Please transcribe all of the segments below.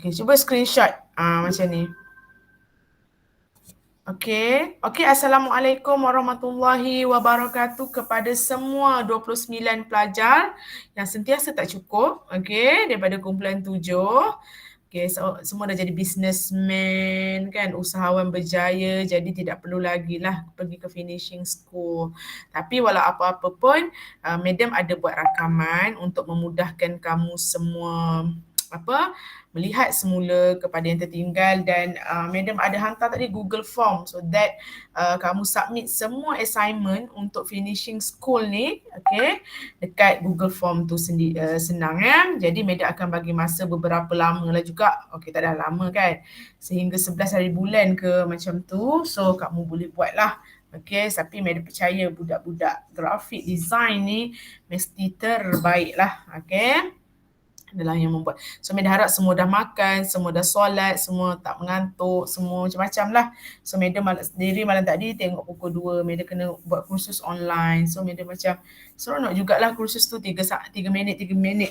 Okay, cuba screenshot macam ni. Okay, Assalamualaikum warahmatullahi wabarakatuh kepada semua 29 pelajar yang sentiasa tak cukup, okay, daripada kumpulan 7. Okay, so, semua dah jadi businessman kan, usahawan berjaya, jadi tidak perlu lagi lah pergi ke finishing school. Tapi walau apa-apa pun, Madam ada buat rakaman untuk memudahkan kamu semua melihat semula kepada yang tertinggal, dan Madam ada hantar tadi Google Form so that kamu submit semua assignment untuk finishing school ni, okay, dekat Google Form tu senang kan. Jadi Madam akan bagi masa beberapa lama lah juga, okay, tak dah lama kan, sehingga 11 hari bulan ke macam tu, so kamu boleh buat lah. Okay, tapi Madam percaya budak-budak graphic design ni mesti terbaik lah, okay, adalah yang membuat. So Madam harap semua dah makan, semua dah solat, semua tak mengantuk, semua macam-macam lah. So Madam sendiri malam tadi tengok pukul 2, Madam kena buat kursus online. So Madam macam seronok jugalah kursus tu, 3 minit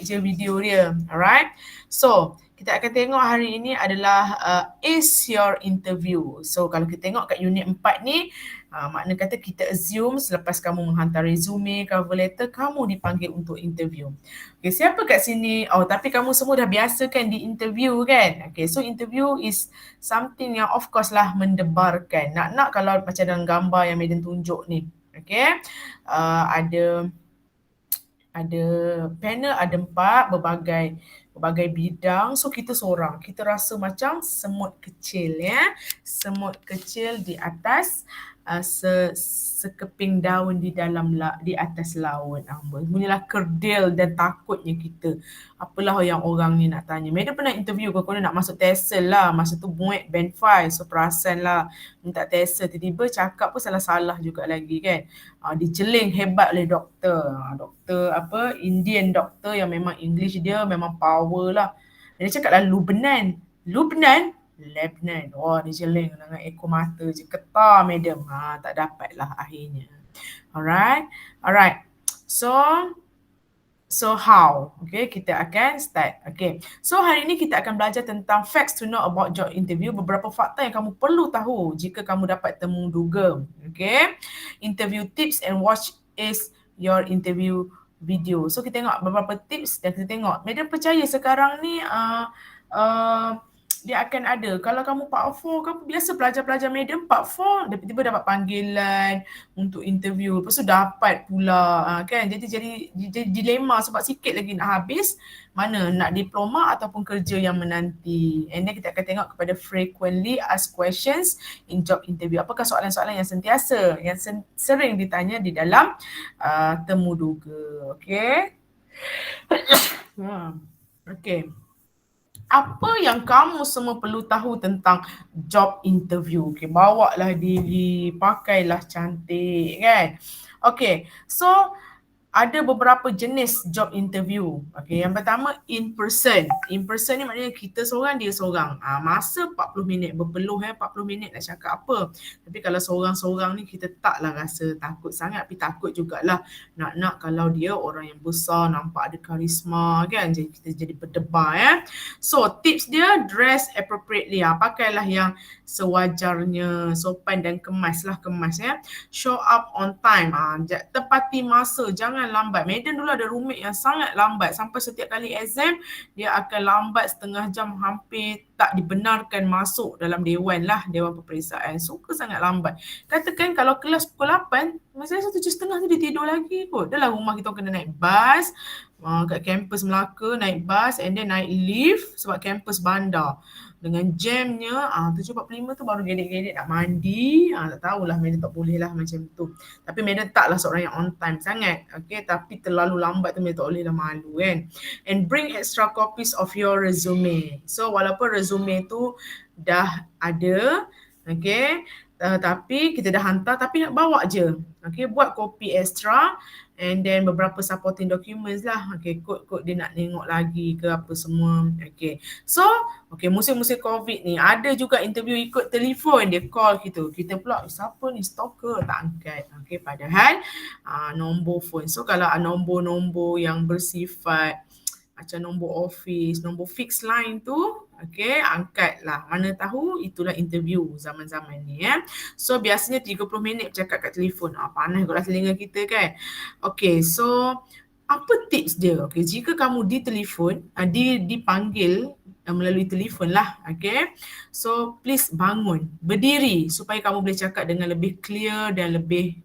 je video dia. Alright. So kita akan tengok hari ini adalah is your interview. So kalau kita tengok kat unit 4 ni, makna kata kita assume selepas kamu menghantar resume, cover letter, kamu dipanggil untuk interview. Okay, siapa kat sini? Oh, tapi kamu semua dah biasa kan di interview kan? Okay, so interview is something yang of course lah mendebarkan. Nak kalau macam dalam gambar yang Madam tunjuk ni. Okay, ada panel, ada 4 berbagai bidang. So kita seorang, kita rasa macam semut kecil ya. Semut kecil di atas sekeping daun di atas laut. Bunyilah kerdil dan takutnya kita. Apalah yang orang ni nak tanya. Madam pernah interview kalau nak masuk TESOL lah. Masa tu muat band 5. So perasan lah minta TESOL. Tiba-tiba cakap pun salah-salah juga lagi kan. Dijeling hebat oleh doktor. Doktor Indian doktor yang memang English dia memang power lah. Dia cakap lah Lubnan. Lebanon. Wah, dia jeling dengan ekor mata je. Ketar Madam. Tak dapat lah akhirnya. Alright. So how? Okay, kita akan start. Okay. So hari ini kita akan belajar tentang facts to know about job interview. Beberapa fakta yang kamu perlu tahu jika kamu dapat temu duga. Okay. Interview tips and watch is your interview video. So kita tengok beberapa tips dan kita tengok. Madam percaya sekarang ni dia akan ada. Kalau kamu Part 4, kamu biasa pelajar-pelajar Madam Part 4, tiba-tiba dapat panggilan untuk interview. Lepas tu dapat pula kan. Jadi dilema sebab sikit lagi nak habis. Mana nak diploma ataupun kerja yang menanti. And then kita akan tengok kepada frequently asked questions in job interview. Apakah soalan-soalan yang sentiasa, yang sering ditanya di dalam temu duga. Okay. Okay. Apa yang kamu semua perlu tahu tentang job interview? Okay, bawalah diri, pakailah cantik kan. Okay, so ada beberapa jenis job interview. Okay, yang pertama in person. In person ni maknanya kita seorang, dia seorang. Masa 40 minit, berpeluh 40 minit nak cakap apa. Tapi kalau seorang-seorang ni kita taklah rasa takut sangat, tapi takut jugalah. Nak kalau dia orang yang besar, nampak ada karisma kan, jadi kita jadi berdebar ya. So tips dia, dress appropriately. Pakailah yang sewajarnya, sopan dan kemas ya. Show up on time. Tepati masa, jangan lambat. Madam dulu ada roommate yang sangat lambat. Sampai setiap kali exam, dia akan lambat setengah jam, hampir tak dibenarkan masuk dalam dewan peperiksaan. Suka sangat lambat. Katakan kalau kelas pukul 8, masa 7.30 tu dia tidur lagi kot. Dalam rumah kita kena naik bas, kat kampus Melaka naik bas and then naik lift sebab kampus bandar. Dengan jamnya 7.45 tu baru gedek-gedek nak mandi. Tak tahulah, Madam tak boleh lah macam tu. Tapi Madam taklah seorang yang on time sangat. Okay, tapi terlalu lambat tu Madam tak boleh lah, malu kan. And bring extra copies of your resume. So walaupun resume tu dah ada, okay, tapi kita dah hantar, tapi nak bawa je. Okay, buat kopi extra. And then beberapa supporting documents lah. Okay, kod-kod dia nak tengok lagi ke apa semua. Okay. So, okay, musim-musim COVID ni ada juga interview ikut telefon. Dia call kita. Kita pula, siapa ni, stalker? Tak angkat. Okay, padahal nombor phone. So, kalau nombor-nombor yang bersifat macam nombor office, nombor fix line tu, okay, angkatlah. Mana tahu itulah interview zaman-zaman ni ya. So biasanya 30 minit bercakap kat telefon. Panas kot lah telinga kita kan. Okay, so apa tips dia? Okay, jika kamu ditelefon, dipanggil melalui telefon lah, okay. So please bangun, berdiri supaya kamu boleh cakap dengan lebih clear dan lebih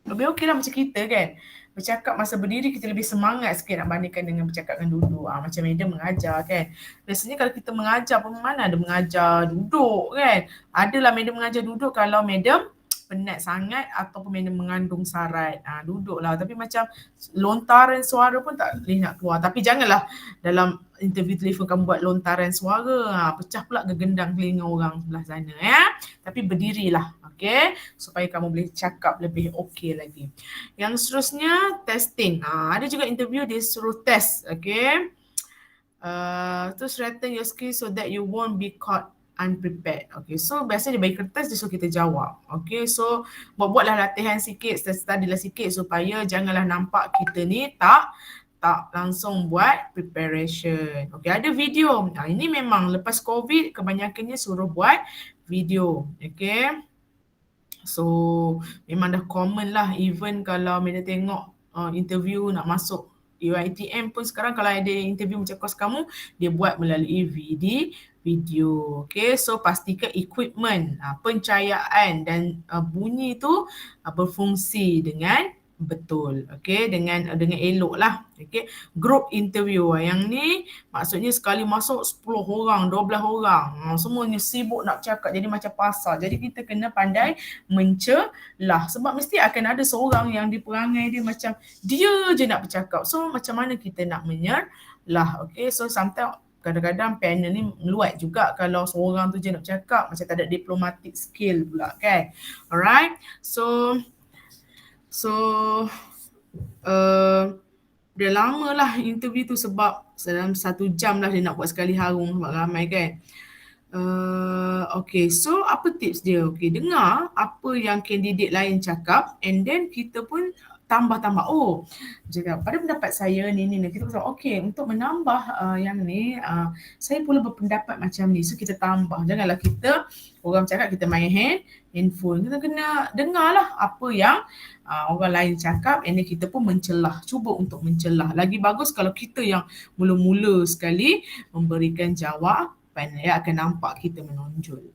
okey lah macam kita kan. Bercakap masa berdiri kita lebih semangat sikit nak bandingkan dengan bercakap dengan duduk. Macam madam mengajar kan. Biasanya kalau kita mengajar pun mana ada mengajar duduk kan. Adalah madam mengajar duduk kalau madam penat sangat ataupun madam mengandung sarat. Duduklah. Tapi macam lontaran suara pun tak boleh nak keluar. Tapi janganlah dalam interview telefon kamu buat lontaran suara. Pecah pula gegendang telinga orang sebelah sana ya. Tapi berdirilah. Okay, supaya kamu boleh cakap lebih okay lagi. Yang seterusnya, testing. Ada juga interview dia suruh test, okay. To strengthen your skills so that you won't be caught unprepared. Okay, so biasanya dia bagi kertas, dia suruh kita jawab. Okay, so buatlah latihan sikit, study lah sikit supaya janganlah nampak kita ni tak langsung buat preparation. Okay, ada video. Ini memang lepas COVID kebanyakannya suruh buat video. Okay. So memang dah common lah, even kalau mereka tengok interview nak masuk UiTM pun sekarang kalau ada interview macam kos kamu, dia buat melalui video. Okay, so pastikan equipment, pencahayaan dan bunyi tu berfungsi dengan betul. Okay, dengan elok lah. Okay, group interview yang ni maksudnya sekali masuk 10 orang, 12 orang. Semuanya sibuk nak cakap jadi macam pasar. Jadi kita kena pandai mencelah sebab mesti akan ada seorang yang di perangai dia macam dia je nak bercakap. So macam mana kita nak menyelah. Okay, so sometimes kadang-kadang panel ni meluat juga kalau seorang tu je nak bercakap macam tak ada diplomatic skill pula kan. Alright, so dia lama lah interview tu sebab dalam 1 jam lah dia nak buat sekali harung sebab ramai kan. Okay, so apa tips dia? Okay, dengar apa yang kandidat lain cakap and then kita pun tambah-tambah. Cakap pada pendapat saya ni. Kita kata okay, untuk menambah yang ni, saya pula berpendapat macam ni. So kita tambah. Janganlah kita, orang cakap kita main handphone. Kita kena dengarlah apa yang orang lain cakap and then kita pun mencelah. Cuba untuk mencelah. Lagi bagus kalau kita yang mula-mula sekali memberikan jawapan, ya, akan nampak kita menonjol.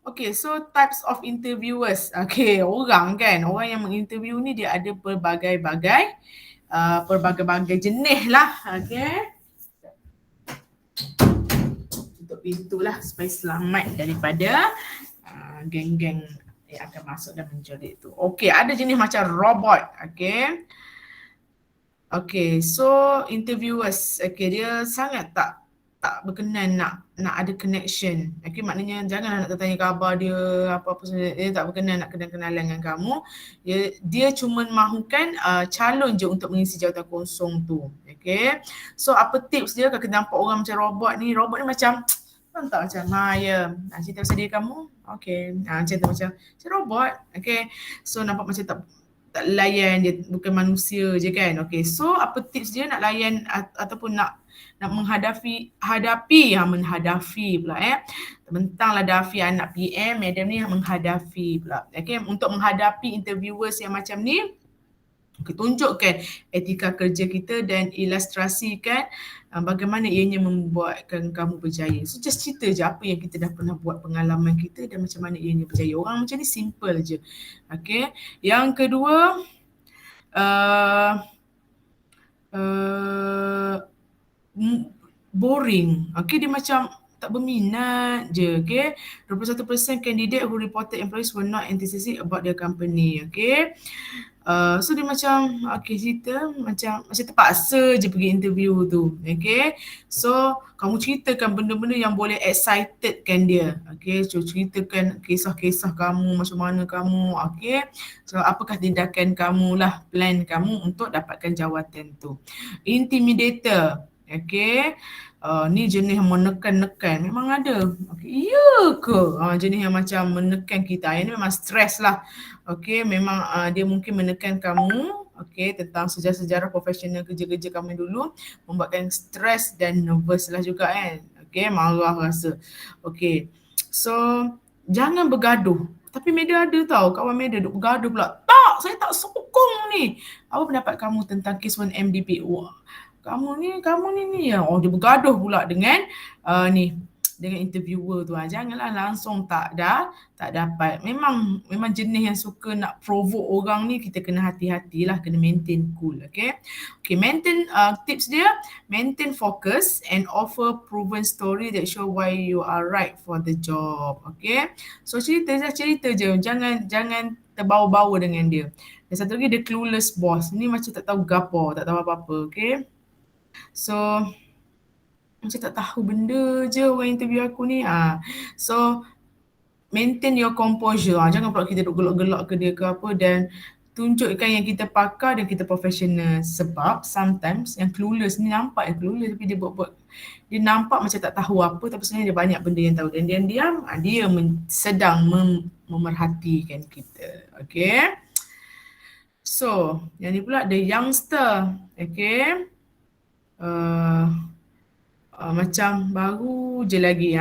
Okay, so types of interviewers. Okay, orang yang menginterview ni dia ada pelbagai-bagai jenis lah. Okay. Tutup pintu lah supaya selamat daripada geng-geng yang akan masuk dan menjerit tu. Okay, ada jenis macam robot. Okay, so interviewers. Okay, dia sangat tak berkenan nak ada connection. Okay, maknanya janganlah nak tanya khabar dia, apa-apa saja. Dia tak berkenan nak kenalan dengan kamu. Dia cuma mahukan calon je untuk mengisi jawatan kosong tu. Okay, so apa tips dia kalau kita nampak orang macam robot ni macam tak macam, ya, cerita pasal diri kamu. Okay, macam tu macam robot. Okay, so nampak macam tak layan, dia bukan manusia je kan. Okay, so apa tips dia nak layan ataupun nak menghadapi pula Bentanglah Dafi anak PM, madam ni menghadapi pula. Okay, untuk menghadapi interviewers yang macam ni, tunjukkan etika kerja kita dan ilustrasikan bagaimana ianya membuatkan kamu berjaya. So just cerita je apa yang kita dah pernah buat, pengalaman kita dan macam mana ianya berjaya. Orang macam ni simple je. Okay, yang kedua, boring. Okay, dia macam tak berminat je. Okay, 21% candidate who reported employees were not enthusiastic about their company. Okay, so dia macam cerita macam terpaksa je pergi interview tu. Okay, so kamu ceritakan benda-benda yang boleh excitedkan dia. Okay, so ceritakan kisah-kisah kamu, macam mana kamu. Okay, so apakah tindakan kamu lah, plan kamu untuk dapatkan jawatan tu. Intimidator. Okay, ni jenis yang menekan-nekan. Memang ada. Okay, iya ke? Jenis yang macam menekan kita. Ini memang stres lah. Okay, memang dia mungkin menekan kamu tentang sejarah-sejarah profesional kerja-kerja kami dulu, membuatkan stres dan nervous lah juga kan. Marah rasa. So jangan bergaduh. Tapi media ada tau, kawan media duk bergaduh pula. Tak, saya tak sokong ni. Apa pendapat kamu tentang kes 1MDB? Wah, kamu ni. Dia bergaduh pula dengan ni dengan interviewer tu. Janganlah langsung tak dapat. Memang jenis yang suka nak provoke orang ni, kita kena hati-hatilah, kena maintain cool. Maintain tips dia, maintain focus and offer proven story that show why you are right for the job. So cerita je, jangan terbawa-bawa dengan dia. Dan satu lagi, dia clueless boss. Ni macam tak tahu gapo, tak tahu apa-apa. So macam tak tahu benda je orang interview aku ni. So maintain your composure. Jangan pula kita duk gelak-gelak ke dia ke apa, dan tunjukkan yang kita pakar dan kita profesional. Sebab sometimes yang clueless ni nampak yang clueless tapi dia buat dia nampak macam tak tahu apa, tapi sebenarnya dia banyak benda yang tahu, dan diam-diam dia sedang memerhatikan kita. So yang ni pula the youngster. Macam baru je lagi.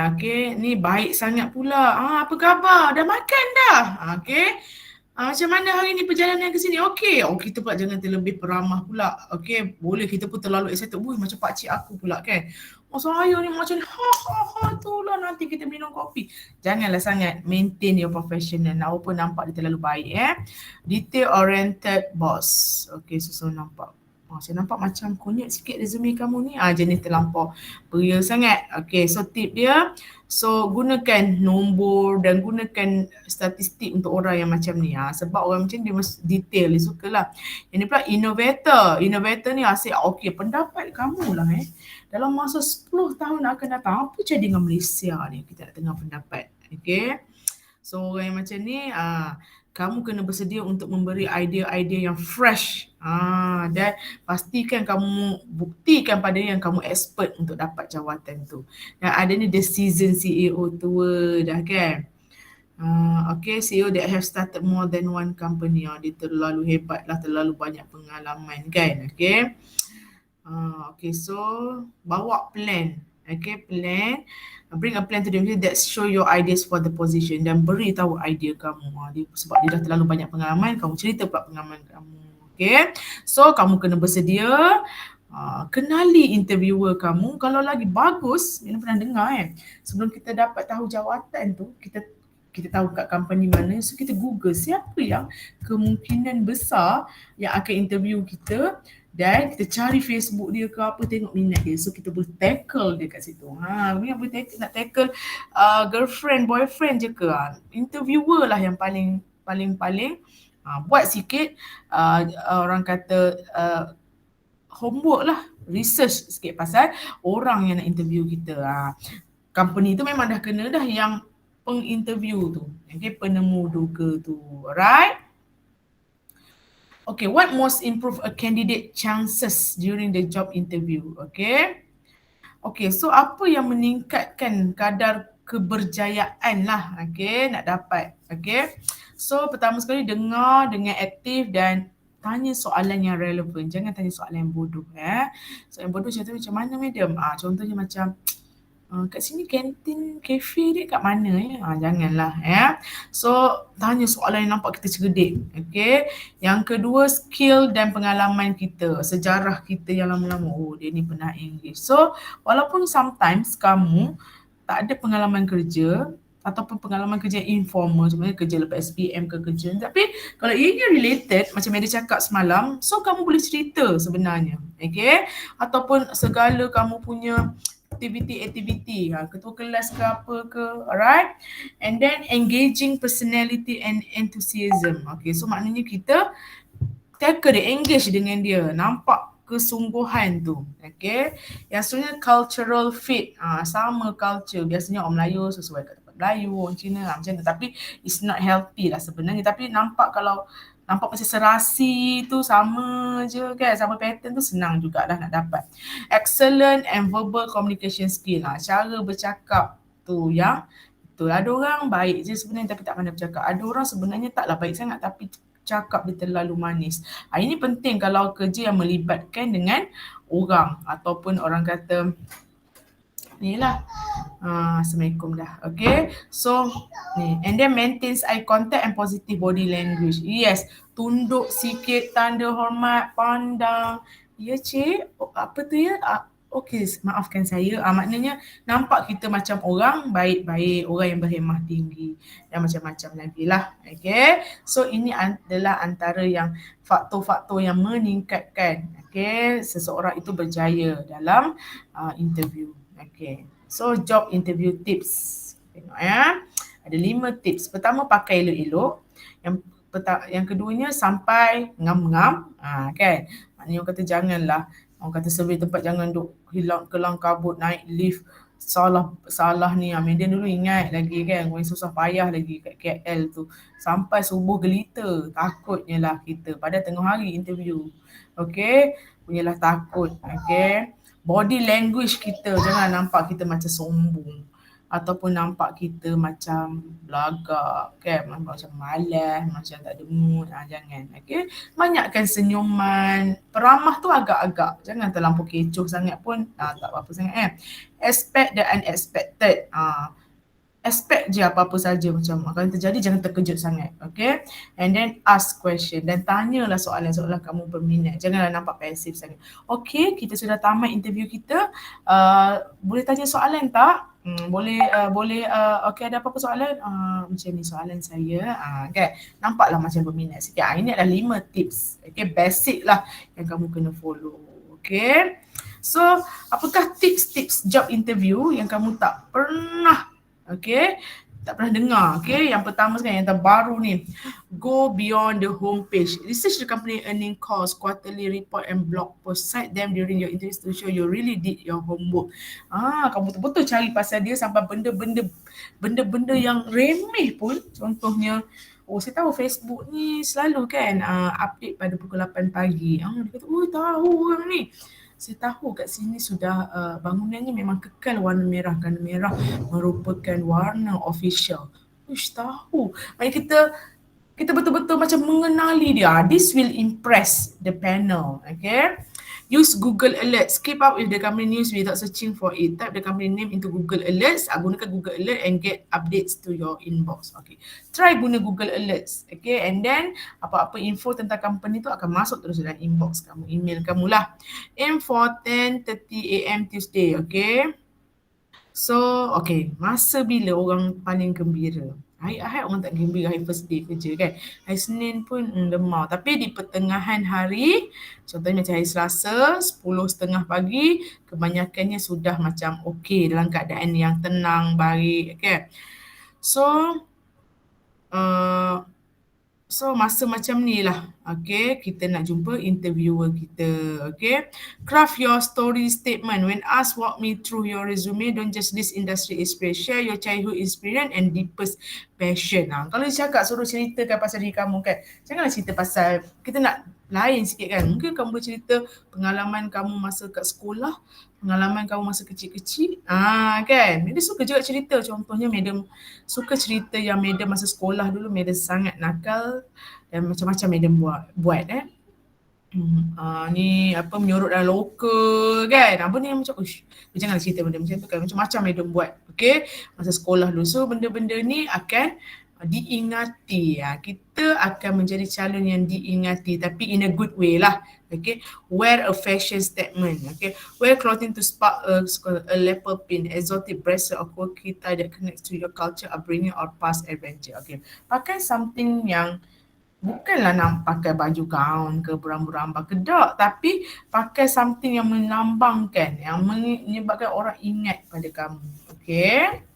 Ni baik sangat pula. Apa khabar? Dah makan dah? Macam mana hari ni perjalanan ke sini? Kita pula jangan terlebih peramah pula. Boleh kita pun terlalu excited. Macam pakcik aku pula kan. Saya ni macam ni. Tu lah, nanti kita minum kopi. Janganlah sangat. Maintain your professional. Walaupun nampak dia terlalu baik. Detail oriented boss. So nampak. Saya nampak macam kunyit sikit resume kamu ni. Jenis terlampau beria sangat. So tip dia, so gunakan nombor dan gunakan statistik untuk orang yang macam ni. Sebab orang macam ni dia mesti detail, dia sukalah. Yang ni pula innovator ni asyik. Pendapat kamu lah dalam masa 10 tahun akan datang, apa jadi dengan Malaysia ni? Kita nak dengar pendapat. So orang yang macam ni, kamu kena bersedia untuk memberi idea-idea yang fresh. Dan pastikan kamu buktikan pada dia yang kamu expert untuk dapat jawatan tu. Dan ada ni the seasoned CEO tua dah kan. CEO that have started more than one company. Dia terlalu hebat lah, terlalu banyak pengalaman kan. So bawa plan. Plan. Bring a plan to the meeting that show your ideas for the position, dan beritahu idea kamu. Sebab dia dah terlalu banyak pengalaman, kamu cerita pula pengalaman kamu. So kamu kena bersedia. Kenali interviewer kamu. Kalau lagi bagus, Mina pernah dengar sebelum kita dapat tahu jawatan tu, kita tahu kat company mana, so kita google siapa yang kemungkinan besar yang akan interview kita, dan kita cari Facebook dia ke apa, tengok minat dia. So kita boleh tackle dia kat situ. Nak tackle girlfriend, boyfriend je ke? Interviewer lah yang paling buat sikit orang kata homework lah, research sikit pasal orang yang nak interview kita. Company tu memang dah kena dah yang penginterview tu. Penemu duga tu. Alright? What most improve a candidate chances during the job interview? So apa yang meningkatkan kadar keberjayaan lah nak dapat. So pertama sekali, dengar dengan aktif dan tanya soalan yang relevan. Jangan tanya soalan yang bodoh. Soalan bodoh macam mana madam? Contohnya macam kat sini kantin kafe dia kat mana janganlah So tanya soalan yang nampak kita cerdik. Yang kedua, skill dan pengalaman kita, sejarah kita yang lama-lama. Dia ni pernah English. So walaupun sometimes kamu tak ada pengalaman kerja ataupun pengalaman kerja informal, sebenarnya kerja lepas SPM ke kerja, tapi kalau ianya related macam Mary cakap semalam, so kamu boleh cerita sebenarnya. Ataupun segala kamu punya aktiviti, ketua kelas ke apa ke, alright? And then engaging personality and enthusiasm. So maknanya kita tackle dia, engage dengan dia, nampak kesungguhan tu. Yang sebenarnya cultural fit, sama culture. Biasanya orang Melayu sesuai kat tempat Melayu, orang Cina macam tu, tapi it's not healthy lah sebenarnya. Tapi nampak macam serasi tu sama je kan, sama pattern tu, senang jugalah nak dapat. Excellent and verbal communication skill. Cara bercakap tu yang betul. Ada orang baik je sebenarnya tapi tak pandai bercakap. Ada orang sebenarnya taklah baik sangat tapi cakap dia terlalu manis. Ini penting kalau kerja yang melibatkan dengan orang ataupun orang kata ni lah. Assalamualaikum dah. Okay. So ni. And then maintains eye contact and positive body language. Yes. Tunduk sikit, tanda hormat, pandang. Ya cik, apa tu ya? Okey, maafkan saya. Maknanya nampak kita macam orang baik-baik, orang yang berhemah tinggi dan macam-macam lagi lah. Okay. So ini adalah antara yang faktor-faktor yang meningkatkan seseorang itu berjaya dalam interview. Okay. So job interview tips. Tengok ya. Ada 5 tips. Pertama, pakai elok-elok. Yang keduanya, sampai ngam-ngam. Kan? Maknanya orang kata janganlah. Orang kata survey tempat jangan duk kelang kabut, naik lift. Salah ni. Medan dulu ingat lagi kan. Orang susah payah lagi kat KL tu. Sampai subuh gelita. Takutnya lah kita. Pada tengah hari interview. Okay. Punyalah takut. Okay. Body language kita, jangan nampak kita macam sombong ataupun nampak kita macam belagak kan, macam malas, macam tak ada mood. Jangan. Okay. Banyakkan senyuman. Peramah tu agak-agak, jangan terlampau kecoh sangat pun tak apa-apa sangat. Expect the unexpected. Expect je apa-apa saja macam akan terjadi, jangan terkejut sangat. Okay. And then ask question dan tanyalah soalan-soalan kamu berminat. Janganlah nampak pasif sangat. Okay, kita sudah tamat interview kita. Boleh tanya soalan tak? Boleh okay, ada apa-apa soalan? Macam ni soalan saya. Okay. Nampaklah macam berminat sikit. Ini adalah 5 tips. Okay, basic lah yang kamu kena follow. Okay. So, apakah tips-tips job interview yang kamu tak pernah tak pernah dengar. Yang pertama sekali, yang terbaru ni, go beyond the homepage. Research the company earning calls, quarterly report and blog post. Cite them during your interview to show you really did your homework. Kamu betul-betul cari pasal dia sampai benda-benda yang remeh pun. Contohnya, saya tahu Facebook ni selalu kan update pada pukul 8 pagi. Dia kata, tahu orang ni. Saya tahu kat sini sudah bangunannya memang kekal warna merah kerana merah merupakan warna official. Tahu. Maksudnya kita betul-betul macam mengenali dia. This will impress the panel. Okay. Use Google Alerts. Keep up with the company news without searching for it. Type the company name into Google Alerts. Gunakan Google Alert and get updates to your inbox. Okay. Try guna Google Alerts. Okay. And then apa-apa info tentang company tu akan masuk terus dalam inbox kamu. Email kamu lah. Aim for 10:30 AM Tuesday. Okay. So, okay. Masa bila orang paling gembira? Hari Ahad orang tak gembira, hari first day kerja kan. Hari Senin pun lemah. Tapi di pertengahan hari, contohnya macam hari Selasa, 10:30 pagi, kebanyakannya sudah macam okey dalam keadaan yang tenang, baik. Okay. So masa macam ni lah, okay, kita nak jumpa interviewer kita, okay. Craft your story statement. When asked, walk me through your resume. Don't just list industry experience. Share your childhood experience and deepest passion. Kalau dia cakap suruh ceritakan pasal diri kamu kan, janganlah cerita pasal, kita nak lain sikit kan. Mungkin kamu boleh cerita pengalaman kamu masa kat sekolah, pengalaman kamu masa kecil-kecil. Kan. Dia suka juga cerita. Contohnya madam suka cerita yang madam masa sekolah dulu, madam sangat nakal dan macam-macam madam buat ni apa menyorot dalam loka kan. Apa ni macam janganlah cerita benda macam tu kan. Macam-macam madam buat. Okay. Masa sekolah dulu. So benda-benda ni akan diingati. Kita akan menjadi calon yang diingati tapi in a good way lah. Okay. Wear a fashion statement. Okay. Wear clothing to spark a leopard print, exotic bracelet or quirky tie that connects to your culture, upbringing or past adventure. Okay. Pakai something yang bukanlah nak pakai baju gaun ke berambut-rambut kedak, tapi pakai something yang melambangkan, yang menyebabkan orang ingat pada kamu. Okay.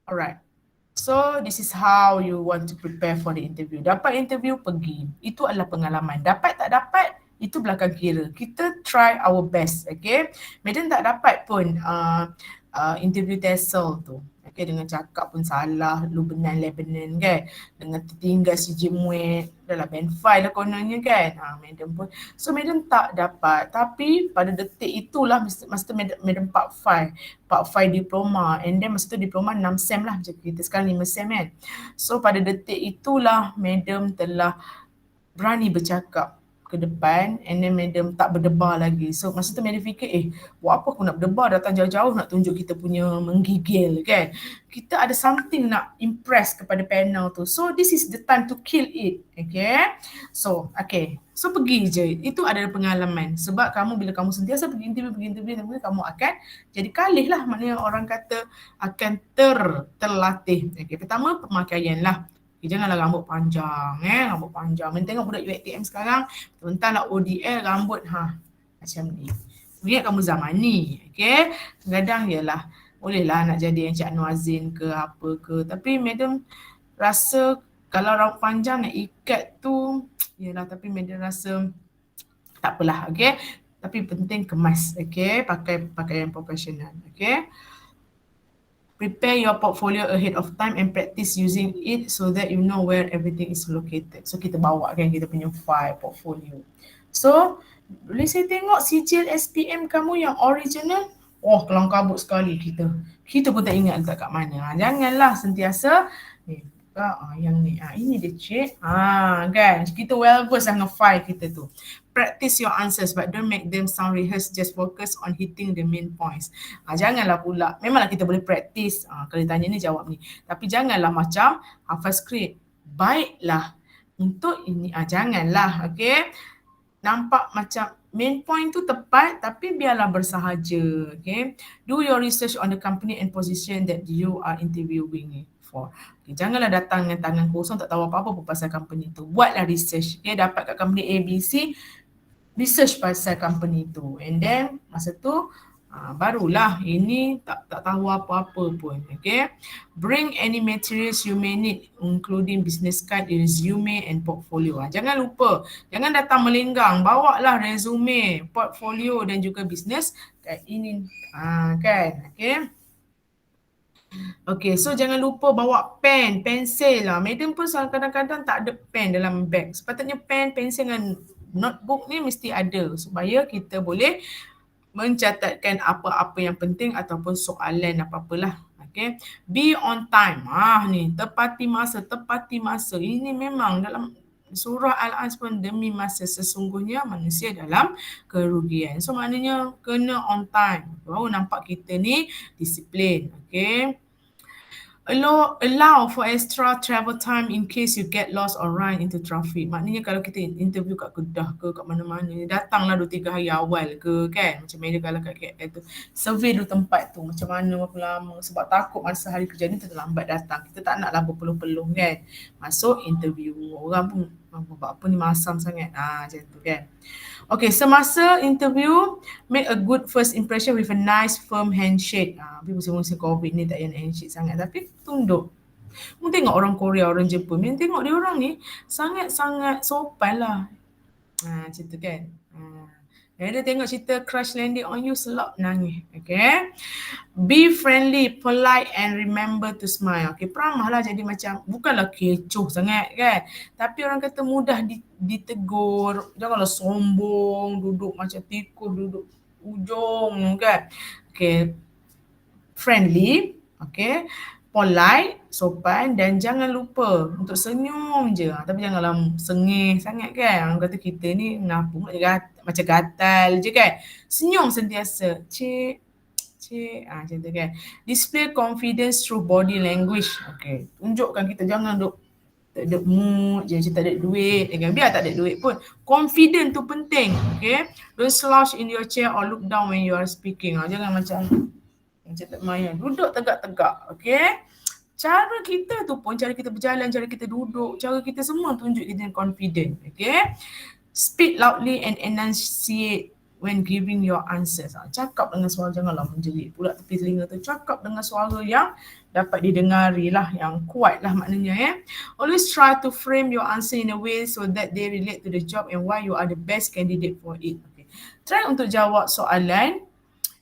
Alright. So this is how you want to prepare for the interview. Dapat interview, pergi. Itu adalah pengalaman. Dapat tak dapat, itu belakang kira. Kita try our best. Okay. Madam tak dapat pun interview TESOL tu. Okay, dengan cakap pun salah, lu benan Lebanon kan. Dengan tertinggal si Jimwe, dalam band 5 lah kononnya kan. Madam pun. So madam tak dapat. Tapi pada detik itulah masa tu madam part 5 diploma. And then masa tu diploma 6 sem lah. Macam kita sekarang 5 sem kan. So pada detik itulah madam telah berani bercakap ke depan, and then madam tak berdebar lagi. So masa tu madam fikir, buat apa aku nak berdebar, datang jauh-jauh nak tunjuk kita punya menggigil kan. Kita ada something nak impress kepada panel tu. So this is the time to kill it. Okay. So pergi je. Itu adalah pengalaman. Sebab kamu bila kamu sentiasa pergi interview, kamu akan jadi kalih lah. Maknanya orang kata akan terlatih. Okay. Pertama, pemakaian lah. Okay, janganlah rambut panjang. Rambut panjang. Mereka tengok budak UiTM sekarang, bentar lah ODL rambut macam ni. Ingat kamu zaman ni. Okay. Kadang yelah, bolehlah nak jadi Encik Anwar Zain ke apa ke. Tapi madam rasa kalau rambut panjang nak ikat tu, yelah, tapi madam rasa tak apalah. Okay. Tapi penting kemas. Okay. Pakai pakaian profesional. Okay. Prepare your portfolio ahead of time and practice using it so that you know where everything is located. So kita bawa kan kita punya file portfolio. So boleh saya tengok sijil SPM kamu yang original? Oh, kelang kabut sekali kita. Kita pun tak ingat letak kat mana. Janganlah sentiasa yang ni. Ini dia cik. Kan. Kita well versed dengan file kita tu. Practice your answers but don't make them sound rehearsed. Just focus on hitting the main points. Janganlah pula. Memanglah kita boleh practice. Kalau ditanya ni jawab ni. Tapi janganlah macam hafal skrip. Baiklah. Untuk ini. Janganlah. Okay. Nampak macam main point tu tepat tapi biarlah bersahaja. Okay. Do your research on the company and position that you are interviewing for. Okay, janganlah datang dengan tangan kosong, tak tahu apa-apa pun pasal company tu. Buatlah research. Okay, dapat kat company ABC, research pasal company tu. And then masa tu barulah ini tak tahu apa-apa pun. Okay. Bring any materials you may need including business card, resume and portfolio. Jangan lupa, jangan datang melenggang. Bawa lah resume, portfolio dan juga business card ini. Kan. Okay. Okay, so jangan lupa bawa pen, pensel lah. Madam pun kadang-kadang tak ada pen dalam bag. Sepatutnya pen, pensel dengan notebook ni mesti ada supaya kita boleh mencatatkan apa-apa yang penting ataupun soalan apa-apalah. Okay. Be on time. Ni tepati masa. Ini memang dalam surah Al-As pun demi masa sesungguhnya manusia dalam kerugian. So maknanya kena on time. Baru nampak kita ni disiplin. Okay. Allow for extra travel time in case you get lost or run into traffic. Maknanya kalau kita interview kat Kedah ke kat mana-mana, datanglah 2-3 hari awal ke kan. Macam mana kalau kat KL tu. Survey dulu tempat tu macam mana, berapa lama. Sebab takut masa hari kerja ni terlambat datang. Kita tak naklah berpeluh-peluh kan. Masuk interview. Orang pun buat apa ni masam sangat. Macam tu kan. Okay, semasa interview, make a good first impression with a nice firm handshake. Tapi musim-musim COVID ni tak payah handshake sangat. Tapi tunduk. Mu tengok orang Korea, orang Jepun. Mu tengok dia orang ni sangat-sangat sopan lah. Macam tu kan. Dia tengok cerita Crash Landing on You, selap nangis. Okay. Be friendly, polite and remember to smile. Okay, peramah lah jadi macam, bukanlah kecoh sangat kan. Tapi orang kata mudah ditegur. Janganlah sombong, duduk macam tikus, duduk ujung kan. Okay. Friendly, okay. Polite, sopan dan jangan lupa untuk senyum je. Tapi janganlah sengih sangat kan. Orang kata kita ni ngapung macam gatal je kan. Senyum sentiasa. Cik, macam tu kan. Display confidence through body language. Okay. Tunjukkan kita jangan duk tak ada mood je, macam tak ada duit. Biar tak ada duit pun. Confident tu penting. Okay. Don't slouch in your chair or look down when you are speaking. Jangan macam tak main. Duduk tegak-tegak. Okay. Cara kita tu pun, cara kita berjalan, cara kita duduk, cara kita semua tunjuk kita confident. Okay. Speak loudly and enunciate when giving your answers. Cakap dengan suara, janganlah menjerit pula tepi telinga tu. Cakap dengan suara yang dapat didengari lah, yang kuat lah maknanya. Always try to frame your answer in a way so that they relate to the job and why you are the best candidate for it. Okay. Try untuk jawab soalan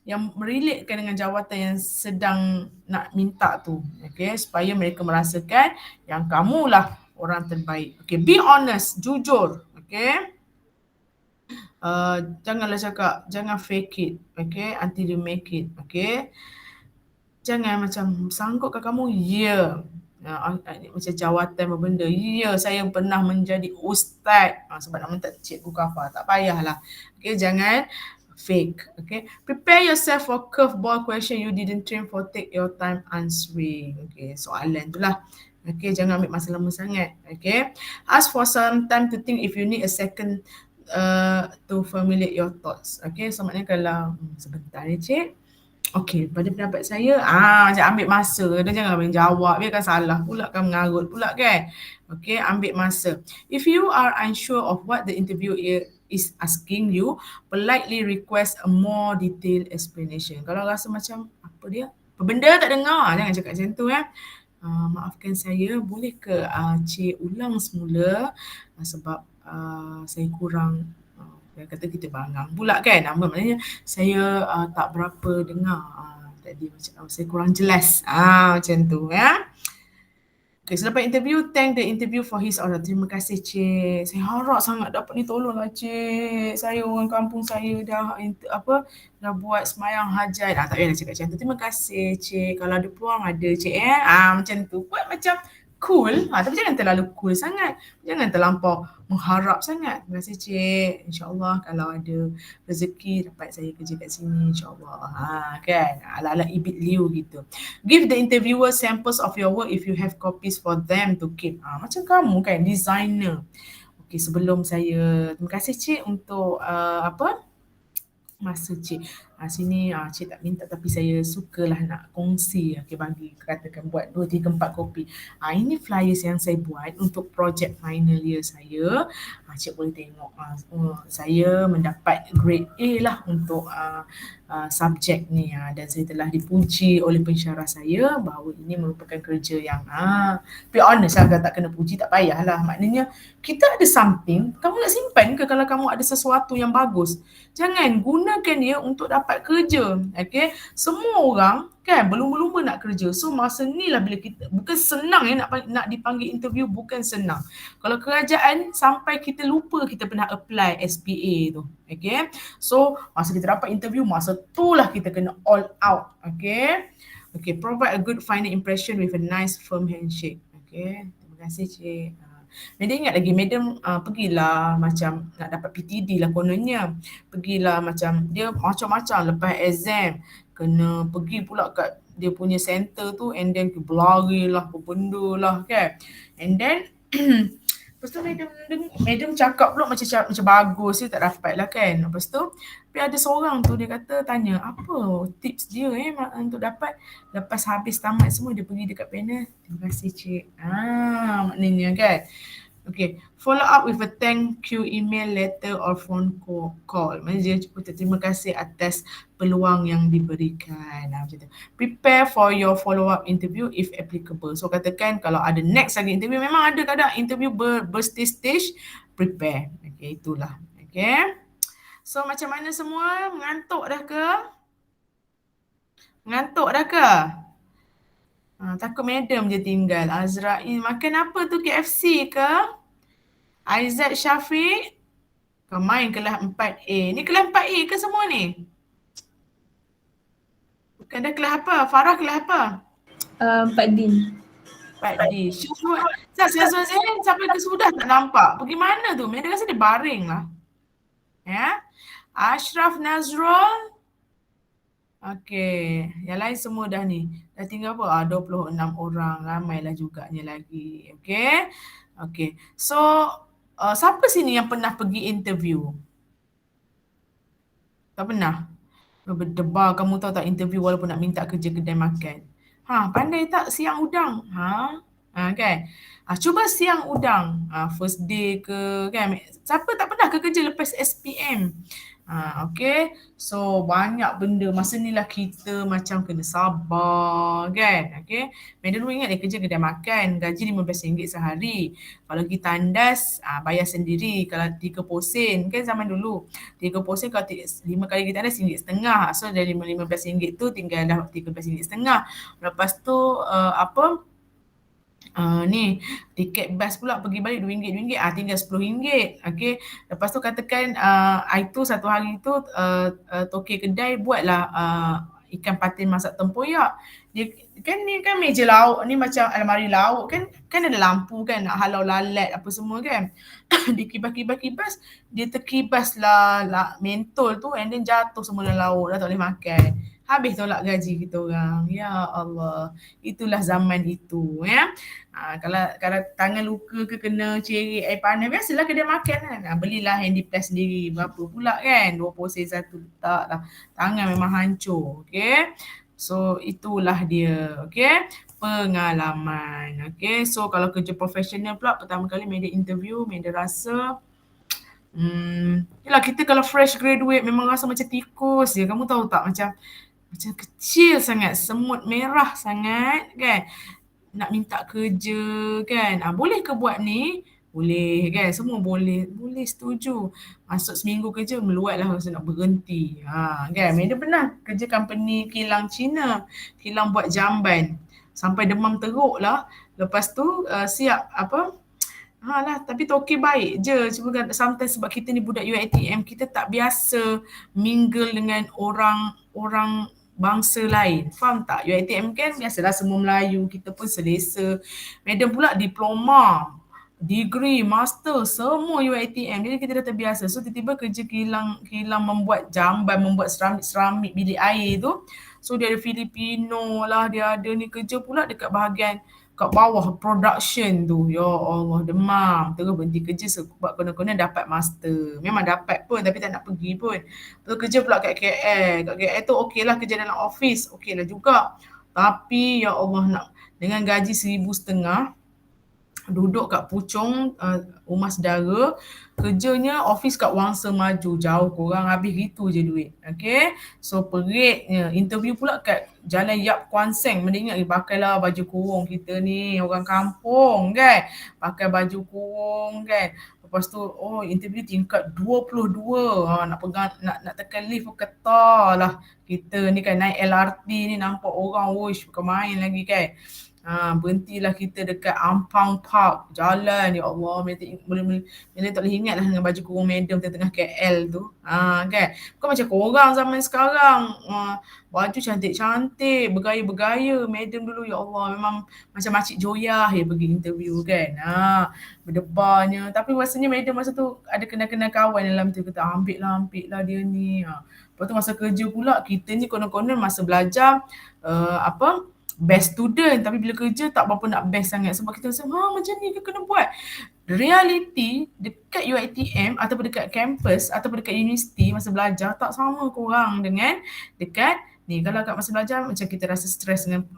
yang merelatekan dengan jawatan yang sedang nak minta tu. Okay, supaya mereka merasakan yang kamulah orang terbaik. Okay, be honest, jujur. Okay. Janganlah cakap, jangan fake it. Okay, until you make it. Okay. Jangan macam, sanggup ke kamu? Ya. macam jawatan apa benda. Ya, saya pernah menjadi ustaz. Sebab nama tak cikgu kafar. Tak payahlah. Okay, jangan fake. Okay. Prepare yourself for curveball question you didn't train for. Take your time answering. Okay, soalan tu lah. Okay, jangan ambil masa lama sangat. Okay. Ask for some time to think if you need a second to formulate your thoughts. Okay, so maknanya kalau sebentar ya cik. Okey, pada pendapat saya, macam ambil masa. Dia jangan main jawab, biarkan salah pula kan, mengarut pula kan. Okey, ambil masa. If you are unsure of what the interview is asking you, politely request a more detailed explanation. Kalau rasa macam, apa dia? Apa benda tak dengar, jangan cakap macam tu ya. Maafkan saya, boleh ke cik ulang semula sebab saya kurang kata kita bangang pula kan. Maknanya saya tak berapa dengar tadi macam saya kurang jelas. Macam tu ya. Okay, selepas interview, thank the interview for his or her. Terima kasih cik. Saya harap sangat dapat ni, tolonglah cik. Saya orang kampung saya dah buat semayang hajat. Tak payahlah cakap macam tu. Terima kasih cik. Kalau ada peluang ada cik macam tu. Buat macam cool, tapi jangan terlalu cool sangat. Jangan terlampau mengharap sangat. Terima kasih cik. InsyaAllah kalau ada rezeki dapat saya kerja kat sini, insyaAllah. Kan? Ala-ala Ibit Liu gitu. Give the interviewer samples of your work if you have copies for them to keep. Macam kamu kan, designer. Okay, sebelum saya, terima kasih cik untuk masa cik. Sini cik tak minta tapi saya sukalah nak kongsi. Okay, bagi katakan buat 2, 3, 4 kopi. Ini flyers yang saya buat untuk projek final year saya. Cik boleh tengok. Saya mendapat grade A lah untuk subjek ni. Dan saya telah dipuji oleh pensyarah saya bahawa ini merupakan kerja yang be honest lah, kalau tak kena puji tak payahlah. Maknanya kita ada something, kamu nak simpan ke kalau kamu ada sesuatu yang bagus? Jangan gunakan dia untuk dapat kerja. Okay? Semua orang kan berlumba-lumba nak kerja. So masa ni lah bila kita, bukan senang nak dipanggil interview, bukan senang. Kalau kerajaan sampai kita lupa kita pernah apply SPA tu. Okay? So masa kita dapat interview, masa tu lah kita kena all out. Okay? Okay, provide a good final impression with a nice firm handshake. Okay? Terima kasih cik. Madam ingat lagi, madam pergilah macam nak dapat PTD lah kononnya. Pergilah macam dia macam-macam lepas exam. Kena pergi pula kat dia punya center tu and then berlari lah, berbenda lah kan. And then lepas tu madam cakap pula macam bagus, dia tak dapat lah kan. Lepas tu tapi ada seorang tu dia kata tanya apa tips dia untuk dapat lepas habis tamat semua dia pergi dekat panel. Terima kasih cik. Maknanya kan. Okay, follow up with a thank you email, letter or phone call. Maksudnya dia terima kasih atas peluang yang diberikan. Macam tu. Prepare for your follow up interview if applicable. So katakan kalau ada next lagi interview, memang ada kadang interview berstage, prepare. Okay, itulah. Okay. So macam mana semua? Mengantuk dah ke? Mengantuk dah ke? Takut madam je tinggal. Azrain, makan apa tu, KFC ke? Aizat Syafiq, kau main kelas 4A. Ni kelas 4A ke semua ni? Bukan dah kelas apa? Farah kelas apa? 4D. 4D. Sampai ke sudah tak nampak. Pergi mana tu? Madam rasa dia baring lah. Ya. Ashraf Nazrul. Okey, yang lain semua dah ni. Dah tinggal apa? 26 orang. Ramailah juganya lagi. Okey. Okey. So, siapa sini yang pernah pergi interview? Tak pernah? Berdebar, kamu tahu tak interview walaupun nak minta kerja kedai makan. Pandai tak siang udang? Kan? Cuba siang udang. First day ke kan? Siapa tak pernah ke kerja lepas SPM? Okay, so banyak benda. Masa ni lah kita macam kena sabar kan. Okay, madam dulu ingat dia kerja kedai makan, gaji RM15 sehari. Kalau kita tandas, bayar sendiri. Kalau 3 posen kan zaman dulu, 3 posen kalau 5 kali kita tandas RM1.50. So dari RM15 tu tinggal dah RM13.50. Lepas tu ni tiket bas pula pergi balik RM2, tinggal RM10. Okay. Lepas tu katakan itu satu hari tu tokey kedai buatlah ikan patin masak tempoyak. Dia kan ni kan meja lauk ni macam almari lauk kan ada lampu kan nak halau lalat apa semua kan. Dia kibas-kibas, dia terkibaslah mentol tu and then jatuh semua dalam lauk, dah tak boleh makan. Habis tolak gaji kita orang. Ya Allah. Itulah zaman itu ya. Kalau tangan luka ke kena cerik air panas, biasalah kedai makan kan. Belilah handyplus sendiri. Berapa pula kan? 20 sen satu, letak lah. Tangan memang hancur. Okay. So itulah dia. Okay. Pengalaman. Okay. So kalau kerja profesional pula, pertama kali media interview, media rasa. Yelah kita kalau fresh graduate memang rasa macam tikus je. Kamu tahu tak macam kecil sangat, semut merah sangat kan. Nak minta kerja kan. Boleh ke buat ni? Boleh kan. Semua boleh. Boleh, setuju. Masuk seminggu kerja, meluat lah rasa nak berhenti. Kan. Medan pernah kerja company kilang Cina. Kilang buat jamban. Sampai demam teruk lah. Lepas tu siap tapi toke baik je. Cuma kan sometimes sebab kita ni budak UiTM, kita tak biasa mingle dengan orang bangsa lain. Faham tak? UiTM kan biasalah semua Melayu, kita pun selesa. Madam pula diploma, degree, master, semua UiTM. Jadi kita dah terbiasa. So tiba-tiba kerja kilang membuat jamban, membuat seramik bilik air tu. So dia ada Filipino lah, dia ada ni kerja pula dekat bahagian kat bawah production tu. Ya Allah, demam. Terus berhenti kerja sebab kena-kena dapat master. Memang dapat pun tapi tak nak pergi pun. Terus kerja pula kat KL. Kat KL tu okey lah kerja dalam office. Okey lah juga. Tapi ya Allah nak dengan gaji 1,500 duduk kat Puchong, rumah saudara, kerjanya office kat Wangsa Maju, jauh korang habis gitu je duit. Okay, so peritnya, interview pula kat Jalan Yap Kuan Seng. Mana ingat pakailah baju kurung kita ni, orang kampung kan, pakai baju kurung kan. Lepas tu, interview tingkat 22. Nak pegang, nak tekan lift pun ketar lah. Kita ni kan naik LRT ni nampak orang, bukan main lagi kan. Berhentilah kita dekat Ampang Park, jalan, ya Allah, boleh tak boleh ingat lah dengan baju kurung madam tengah KL tu. Kan, bukan macam korang zaman sekarang, baju cantik-cantik, bergaya-bergaya. Madam dulu, ya Allah, memang macam Makcik Joyah pergi interview kan. Berdebarnya, tapi rasanya madam masa tu ada kenal-kenal kawan dalam tu, kata ambil lah dia ni. Lepas tu masa kerja pula, kita ni konon-konon masa belajar best student, tapi bila kerja tak berapa nak best sangat sebab kita rasa macam ni ke kena buat. Reality dekat UiTM ataupun dekat kampus ataupun dekat universiti masa belajar tak sama korang dengan dekat ni. Kalau kat masa belajar macam kita rasa stres dengan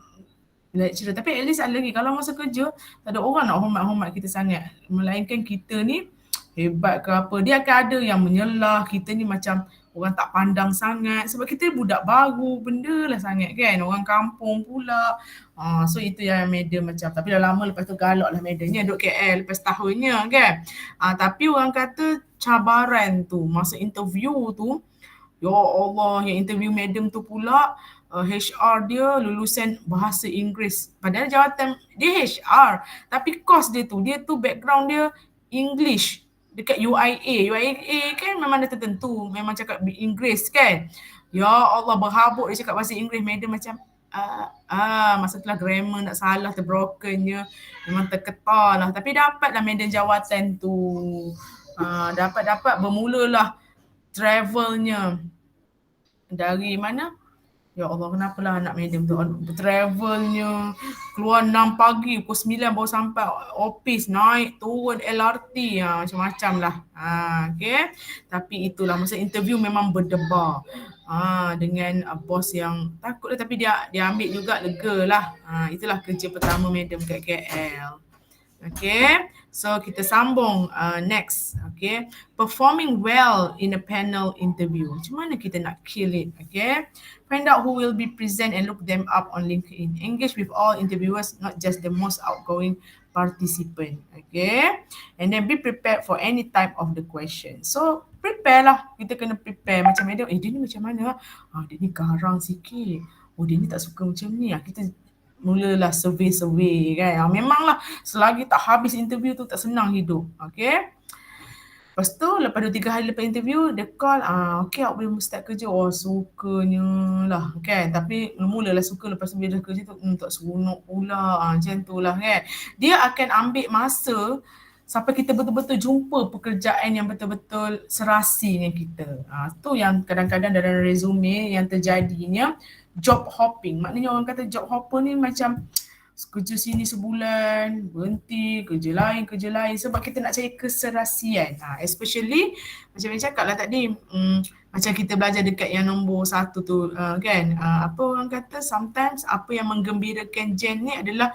lecturer, tapi at least ada lagi kalau masa kerja tak ada orang nak hormat-hormat kita sangat, melainkan kita ni hebat ke apa, dia akan ada yang menyelah kita ni macam orang tak pandang sangat sebab kita budak baru, benda lah sangat kan, orang kampung pula. So itu yang madam macam, tapi dah lama lepas tu galak lah madamnya duduk KL lepas tahunnya kan. Tapi orang kata cabaran tu masa interview tu, ya Allah, yang interview madam tu pula HR dia lulusan bahasa Inggeris. Padahal jawatan dia HR, tapi course dia tu background dia English. Dekat UIA kan memang dah tertentu, memang cakap Inggeris kan. Ya Allah, berhabuk dia cakap bahasa Inggeris, madam macam masa tu lah grammar nak salah, terbrokennya, memang terketar lah. Tapi dapatlah madam jawatan tu. Dapat bermulalah travelnya dari mana? Ya Allah, kenapalah anak madam tu travelnya keluar 6 pagi, pukul 9 baru sampai office, naik turun LRT, macam-macam lah. Okay. Tapi itulah masa interview memang berdebar dengan bos yang takut lah, tapi dia ambil juga, lega lah. Itulah kerja pertama madam kat KL. Okay, so kita sambung next. Okay, performing well in a panel interview. Macam mana kita nak kill it? Okay, find out who will be present and look them up on LinkedIn. Engage with all interviewers, not just the most outgoing participant. Okay, and then be prepared for any type of the question. So prepare lah, kita kena prepare macam madam. Dia ni macam mana? Dia ni garang sikit. Dia ni tak suka macam ni. Kita mulalah survey kan. Memanglah selagi tak habis interview tu tak senang hidup. Okay. Lepas tu, lepas 2-3 hari lepas interview, dia call, okay, awak boleh start kerja. Oh, sukanya lah, kan. Tapi mulalah suka, lepas tu bila dah kerja tu, tak seronok pula. Macam tu lah, kan. Dia akan ambil masa sampai kita betul-betul jumpa pekerjaan yang betul-betul serasi dengan kita. Tu yang kadang-kadang dalam resume yang terjadinya job hopping. Maknanya orang kata job hopper ni macam kerja sini sebulan, berhenti, kerja lain. Sebab kita nak cari keserasian. Especially, macam yang cakap lah tadi, macam kita belajar dekat yang nombor 1 tu, kan. Apa orang kata, sometimes apa yang menggembirakan Jen ni adalah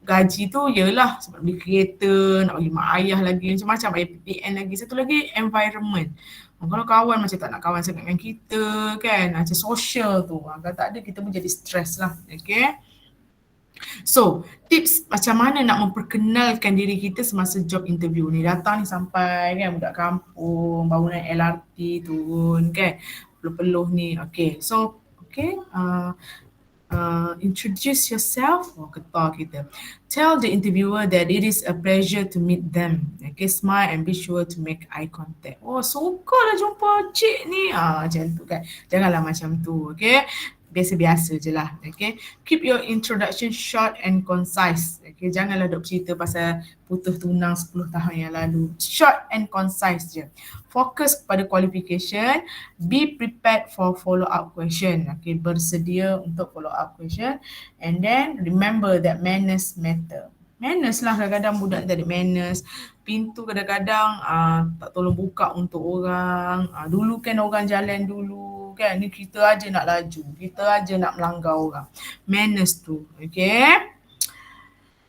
gaji tu ialah sebab beli kereta, nak bagi mak ayah lagi, macam-macam, APPN lagi. Satu lagi, environment. Kalau kawan macam tak nak kawan sangat dengan kita, kan. Macam social tu. Kalau tak ada, kita pun jadi stres lah. Okay. So, tips macam mana nak memperkenalkan diri kita semasa job interview ni. Datang ni sampai kan budak kampung, baru naik LRT turun kan. Peluh-peluh ni. Okay, so introduce yourself. Ketar kita. Tell the interviewer that it is a pleasure to meet them. Okay, smile and be sure to make eye contact. Sukalah jumpa cik ni. Macam tu kan. Janganlah macam tu. Okay. Biasa-biasa je lah. Okay. Keep your introduction short and concise. Okay. Janganlah duk cerita pasal putus tunang 10 tahun yang lalu. Short and concise je. Fokus kepada qualification. Be prepared for follow-up question. Okay. Bersedia untuk follow-up question. And then remember that manners matter. Manners lah, kadang-kadang budak tak ada manners. Pintu kadang-kadang tak tolong buka untuk orang. Dulu kan orang jalan dulu kan. Ni kita aja nak laju. Kita aja nak melanggar orang. Manners tu. Okay.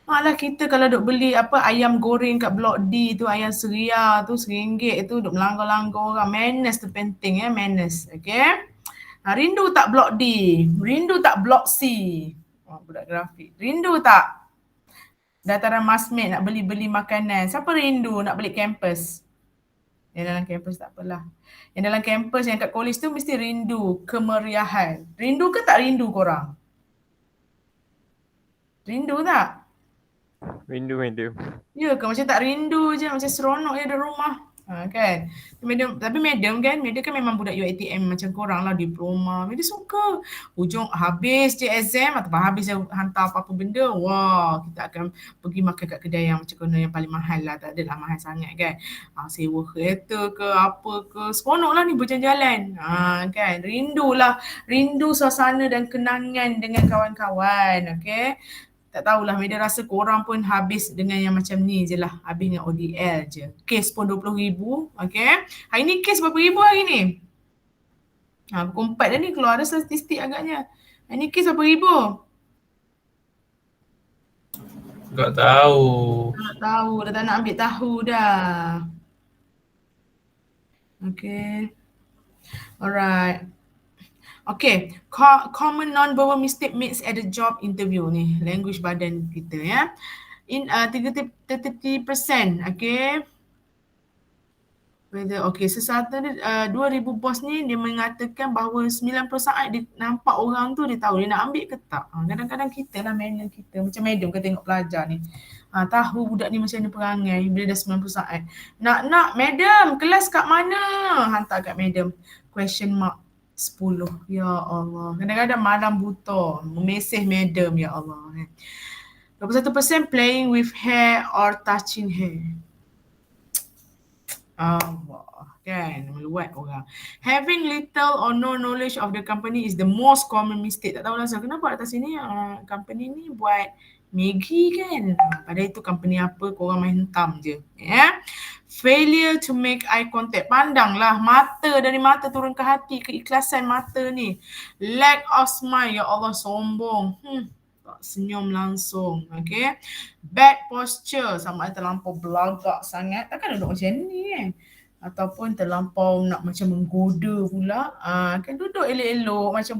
Malah kita kalau duk beli ayam goreng kat Blok D tu, ayam seria tu RM1 tu duk melanggar-langgar orang. Manners tu penting ya, manners. Okay. Rindu tak Blok D? Rindu tak Blok C? Budak grafik. Rindu tak dataran Masmed nak beli-beli makanan? Siapa rindu nak beli kampus? Yang dalam kampus tak apalah. Yang dalam kampus, yang kat college tu mesti rindu kemeriahan. Rindu ke tak rindu korang? Rindu tak? Rindu. Ya ke? Macam tak rindu je. Macam seronok je ada rumah. Kan? Tapi madam kan memang budak UiTM macam korang lah, diploma. Madam suka. Ujung habis je exam atau habis je hantar apa-apa benda. Wah, kita akan pergi makan kat kedai yang macam mana yang paling mahal lah. Tak adalah mahal sangat kan. Sewa kereta ke apa ke. Seronok lah ni berjalan-jalan. Kan? Rindu suasana dan kenangan dengan kawan-kawan. Okay. Tak tahulah, Medan rasa korang pun habis dengan yang macam ni je lah. Habis dengan ODL je. Kes pun 20,000. Okay. Hari ni kes berapa ribu hari ni? Pukul 4 dah ni keluar ada statistik agaknya. Hari ni kes berapa ribu? Tak tahu. Tak tahu. Dah tak nak ambil tahu dah. Okay. Alright. Okay, common non-verbal mistake made at the job interview ni, language badan kita ya. In 30%, okay. Sesuatu ni 2,000 bos ni dia mengatakan bahawa 90% dia nampak orang tu, dia tahu dia nak ambil ke tak. Kadang-kadang kita lah manner kita, macam madam kita tengok pelajar ni. Tahu budak ni macam mana perangai bila dah 90%. Nak madam, kelas kat mana? Hantar kat madam. Question mark 10. Ya Allah. Kadang-kadang malam buta. Memesej madam, ya Allah. 21% playing with hair or touching hair. Allah. Kan? Meluat orang. Having little or no knowledge of the company is the most common mistake. Tak tahu lah kenapa atas sini company ni buat Maggi kan. Padahal itu company apa, korang main hentam je. Yeah? Failure to make eye contact. Pandanglah dari mata turun ke hati, keikhlasan mata ni. Lack of smile. Ya Allah, sombong. Tak senyum langsung. Okay. Bad posture. Sama ada terlampau belagak sangat. Takkan duduk macam ni kan. Ataupun terlampau nak macam menggoda pula. Kan duduk elok-elok macam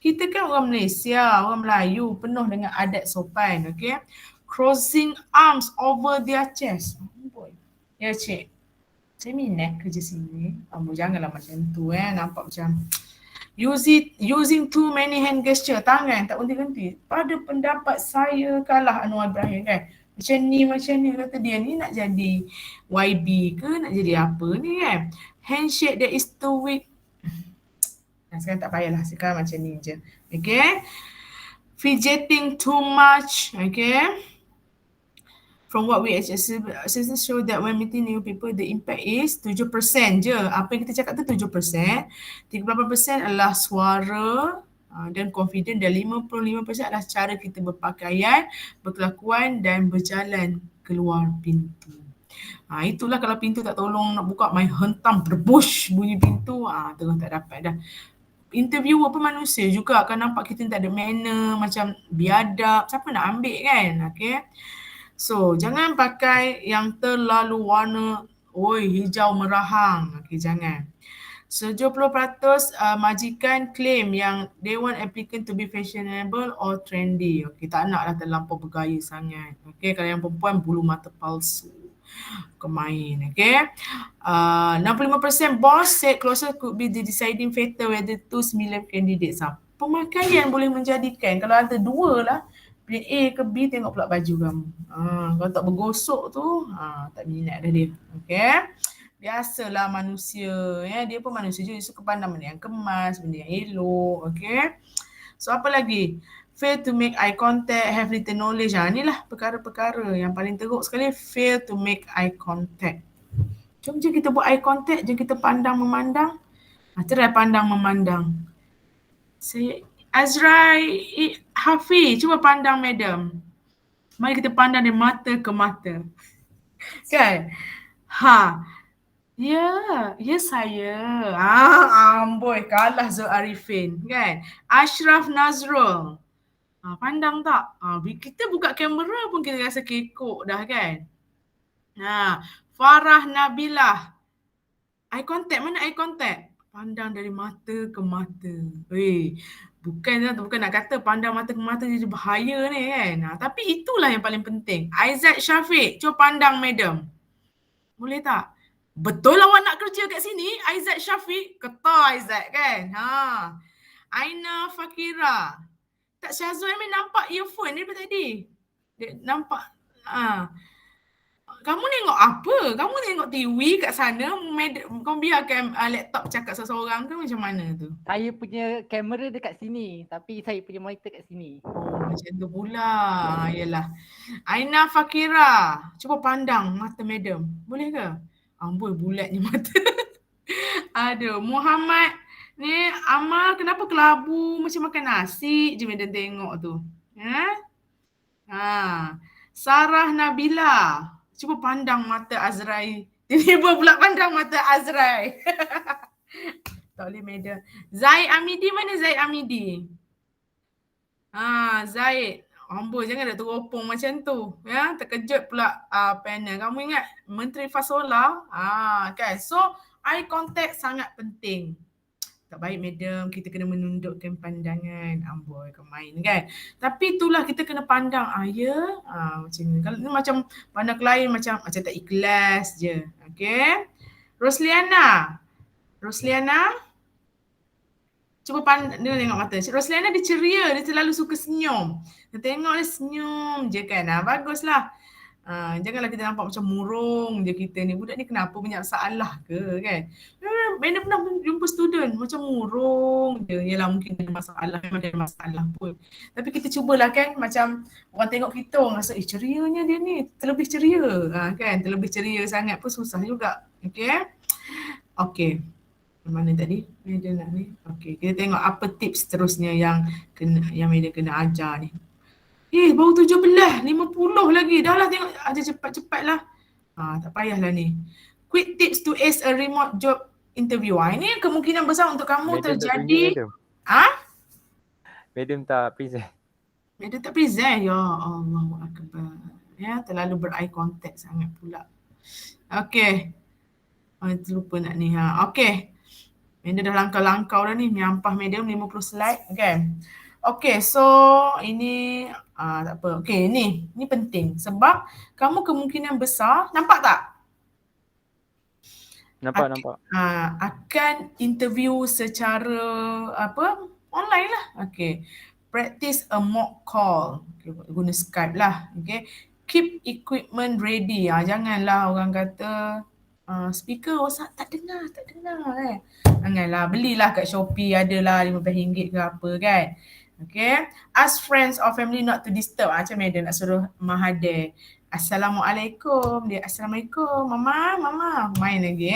kita kan orang Malaysia, orang Melayu, penuh dengan adat sopan, okay? Crossing arms over their chest. Boy. Ya cik, saya minat kerja sini. Janganlah macam tu nampak macam using too many hand gesture, tangan tak henti-henti. Pada pendapat saya kalah Anwar Ibrahim kan. macam ni kata dia ni nak jadi YB ke nak jadi apa ni kan. Handshake that is too weak. Sekarang tak payahlah, sekarang macam ni je. Okay. Fidgeting too much. Okay. From what we assessments show that when meeting new people, the impact is 7% je. Apa yang kita cakap tu 7%. 38% adalah suara dan confident, dan 55% adalah cara kita berpakaian, berkelakuan dan berjalan keluar pintu. Itulah kalau pintu tak tolong nak buka, main hentam berbush bunyi pintu, terus tak dapat dah. Interviewer pun manusia juga akan nampak kita tak ada manner, macam biadab, siapa nak ambil kan. Okay. So, jangan pakai yang terlalu warna, hijau merahang. Okay, jangan. 70% majikan claim yang they want applicant to be fashionable or trendy. Okay, tak naklah terlampau bergaya sangat. Okay, kalau yang perempuan bulu mata palsu. Kemain, okay. 65% boss said closer could be the deciding factor whether two similar candidates. Pemakaian boleh menjadikan, kalau ada dua lah, pilih A ke B, tengok pula baju kamu. Kalau tak bergosok tu, tak minat dah dia. Okay. Biasalah manusia, ya. Dia pun manusia je, dia suka pandang benda yang kemas, benda yang elok. Okay. So apa lagi? Fail to make eye contact, have little knowledge. Inilah perkara-perkara yang paling teruk sekali, fail to make eye contact. Jom kita buat eye contact, jom kita pandang memandang. Try pandang memandang. Azrai Hafiz, cuba pandang madam. Mari kita pandang dari mata ke mata. Kan? Ya saya. Amboi, kalah Zul Arifin. Kan? Ashraf Nazrul. Pandang tak? Kita buka kamera pun kita rasa kekok dah kan? Farah Nabilah. Eye contact, mana eye contact? Pandang dari mata ke mata. Bukan nak kata pandang mata ke mata jadi bahaya ni kan. Tapi itulah yang paling penting. Aizat Syafiq, cuba pandang madam. Boleh tak? Betul awak nak kerja kat sini, Aizat Syafiq? Kata Aizat kan? Aina Fakira. Tak, Syazwan ni nampak earphone ni daripada tadi. Dia nampak. Kamu tengok apa? Kamu tengok TV kat sana, kau biarkan laptop cakap seseorang ke macam mana tu? Saya punya kamera dekat sini, tapi saya punya monitor kat sini. Macam tu pula. Yalah. Aina Fakira, cuba pandang mata madam. Boleh ke? Amboi, bulatnya mata. Aduh, Muhammad ni, Amal kenapa kelabu macam makan nasi je madam tengok tu. Sarah Nabila, cuba pandang mata Azrai. Tiba-tiba pula pandang mata Azrai. Tak boleh madam. Zaid Amidi, mana Zaid Amidi? Zaid. Amboi, jangan dah teropong macam tu. Ya, terkejut pula panel. Kamu ingat Menteri Fasola? Kan. So, eye contact sangat penting. Tak baik madam, kita kena menundukkan pandangan. Amboi, kemain kan. Tapi itulah kita kena pandang. Macam ni. Kalau ni macam pandang klien macam tak ikhlas je. Okay. Rosliana. Cuba dia tengok mata. Rosliana dia ceria, dia terlalu suka senyum. Dia tengok dia senyum je kan. Baguslah. Janganlah kita nampak macam murung je kita ni. Budak ni kenapa banyak masalah ke kan. Mana pernah jumpa student macam murung je. Yalah mungkin ada masalah, memang ada masalah pun. Tapi kita cubalah kan macam orang tengok kita, orang rasa cerianya dia ni. Terlebih ceria kan. Terlebih ceria sangat pun susah juga. Okay. Mana tadi? Media nak ni. Okay, kita tengok apa tips seterusnya yang media kena ajar ni. Baru 17, 50 lagi. Dah lah tengok, ajar cepat-cepat lah. Tak payahlah ni. Quick tips to ace a remote job interview. Ini kemungkinan besar untuk kamu terjadi. Madam tak present. Madam tak present? Ya Allah Akbar. Ya, terlalu ber-eye contact sangat pula. Okay. Terlupa nak ni. Okay. Madam dah langkau-langkau dah ni. Menyampah madam 50 slide. Okay, so ini tak apa. Okay, ni penting sebab kamu kemungkinan besar, nampak tak? Nampak. Akan interview secara online lah. Okay. Practice a mock call. Okay, guna Skype lah. Okay. keep equipment ready. Janganlah orang kata speaker rosak tak dengar Janganlah, belilah kat Shopee, adalah RM15 ke apa kan. Okay, ask friends or family not to disturb. Macam Madam nak suruh Mahathir, Assalamualaikum, dia Assalamualaikum, Mama, main lagi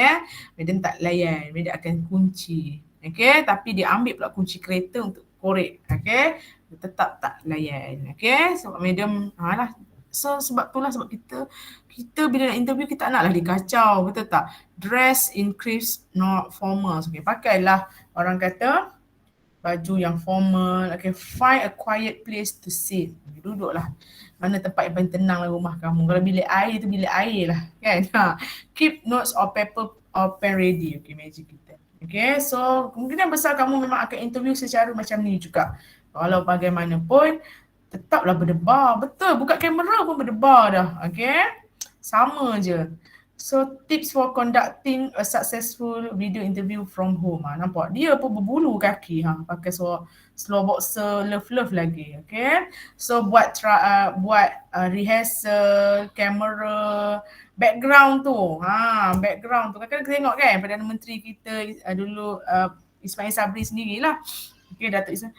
Madam tak layan, Madam akan kunci. Okay, tapi dia ambil pula kunci kereta untuk korek. Okay, dia tetap tak layan. Okay, sebab Madam sebab sebab kita bila nak interview kita naklah dikacau, betul tak? Dress in crisp, not formal. Okay, pakailah orang kata baju yang formal. Okay, find a quiet place to sit. Duduklah mana tempat yang paling tenang dalam rumah kamu. Kalau bilik air tu bilik air lah kan. Keep notes or paper or pen ready. Okay, magic kita. Okay, so kemungkinan besar kamu memang akan interview secara macam ni juga. Walau bagaimanapun tetaplah berdebar. Betul, buka kamera pun berdebar dah. Okay, sama je. So tips for conducting a successful video interview from home. Nampak dia pun berbulu kaki pakai slow boxer love lagi. Okay, so buat rehearsal, kamera, background tu. Background tu kadang-kadang kita tengok kan Perdana Menteri kita dulu Ismail Sabri sendirilah. Okay, Datuk Ismail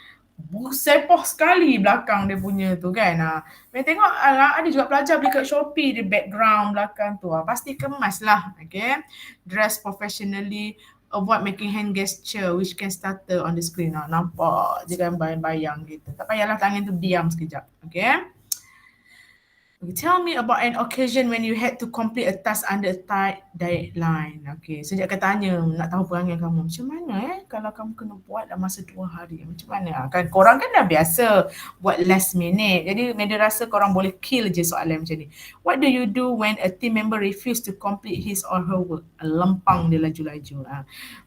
sepoh sekali belakang dia punya tu kan. Tengok ada juga pelajar beli kat Shopee, dia background belakang tu. Pasti kemas lah. Okay, dress professionally, avoid making hand gesture which can stutter on the screen. Nampak je kan bayang-bayang gitu. Tak payahlah tangan tu diam sekejap. Okay, tell me about an occasion when you had to complete a task under a tight deadline. Okay, sejak akan tanya, nak tahu perangai kamu. Macam mana kalau kamu kena buat dalam masa 2 hari? Macam mana? Kan korang kan dah biasa buat last minute. Jadi Madam rasa korang boleh kill je soalan macam ni. What do you do when a team member refuse to complete his or her work? Lempang dia laju-laju.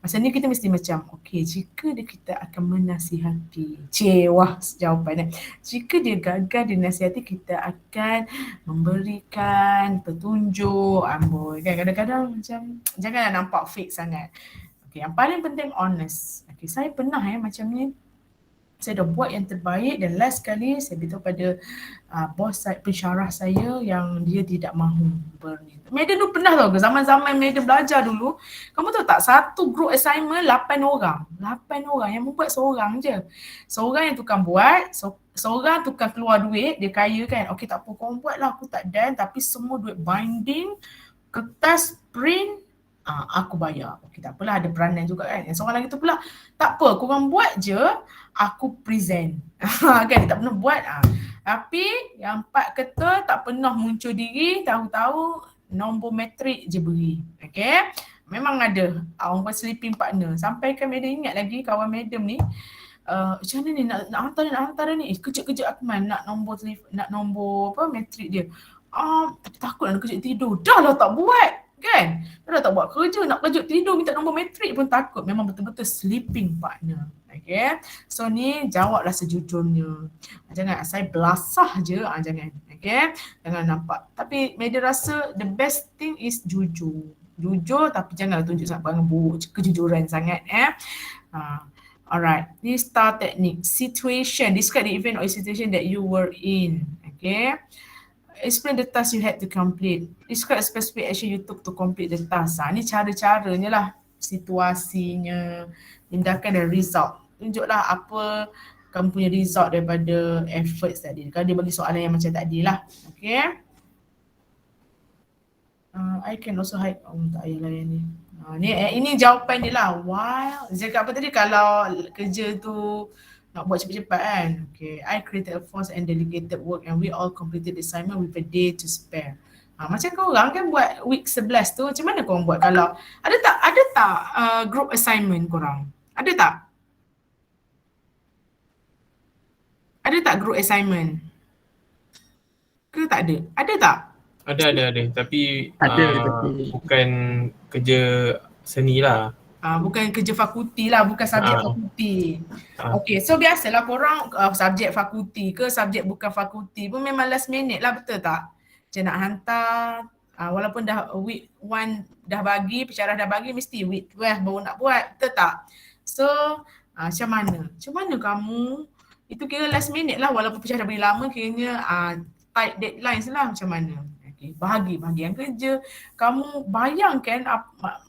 Masa ni kita mesti macam, okay, jika kita akan menasihati. Wah jawapannya. Jika dia gagal dinasihati, kita akan memberikan petunjuk. Amboi kan kadang-kadang macam janganlah nampak fake sangat. Okay, yang paling penting honest. Okay, saya pernah macam ni. Saya dah buat yang terbaik dan last kali saya beritahu pada bos saya, pensyarah saya yang dia tidak mahu Madam tu pernah tahu ke zaman-zaman Madam belajar dulu, kamu tahu tak satu group assignment 8 orang yang membuat seorang je. Seorang yang tukang buat, seorang tukang keluar duit, dia kaya kan. Okay, tak apa, korang buat lah, aku tak done, tapi semua duit binding, kertas, print, aku bayar. Okay, tak apalah, ada peranan juga kan. Yang seorang lagi tu pula, tak apa, korang buat je, aku present. Kan, dia tak pernah buat. Tapi yang 4 ketua tak pernah muncul diri, tahu-tahu nombor metrik je beri. Okay, memang ada orang sleeping partner. Sampai kan Madam ingat lagi kawan Madam ni, macam mana ni nak hantar ni. Kejap aku nak nombor metrik dia. Takut nak kejut tidur. Dah lah tak buat. Kan? Dah tak buat kerja, nak kejut tidur minta nombor metrik pun takut. Memang betul-betul sleeping partner. Okay, so ni jawablah sejujurnya. Jangan saya belasah je, jangan. Okay, jangan nampak. Tapi Madam rasa the best thing is jujur. Jujur tapi janganlah tunjuk sangat barang buruk, kejujuran sangat. Alright, ni star technique. Situation, describe the event or situation that you were in. Okay, explain the task you had to complete. Describe a specific action you took to complete the task. Ni cara-caranya lah. Situasinya, tindakan dan result. Tunjuklah apa kamu punya result daripada efforts tadi. Kalau dia bagi soalan yang macam tadi lah. Okay. I can also hide. Tak payahlah yang ni. Ini jawapan dia lah. Wow. Dia cakap apa tadi? Kalau kerja tu nak buat cepat-cepat kan. Okay. I created a force and delegated work and we all completed the assignment with a day to spare. Macam korang kan buat week 11 tu, macam mana korang buat kalau ada tak group assignment korang? Ada tak? Ada tak group assignment? Ke tak ada? Ada tak? Ada. Tapi bukan kerja seni lah. Bukan kerja fakulti lah, bukan subjek fakulti. Okay, so biasalah korang subjek fakulti ke subjek bukan fakulti pun memang last minute lah, betul tak? Macam nak hantar, walaupun dah week 1 dah bagi, pensyarah dah bagi, mesti week 12 baru nak buat, betul tak? So, macam mana kamu, itu kira last minute lah, walaupun pensyarah dah beri lama, kiranya tight deadlines lah macam mana. Okay, bahagian kerja. Kamu bayangkan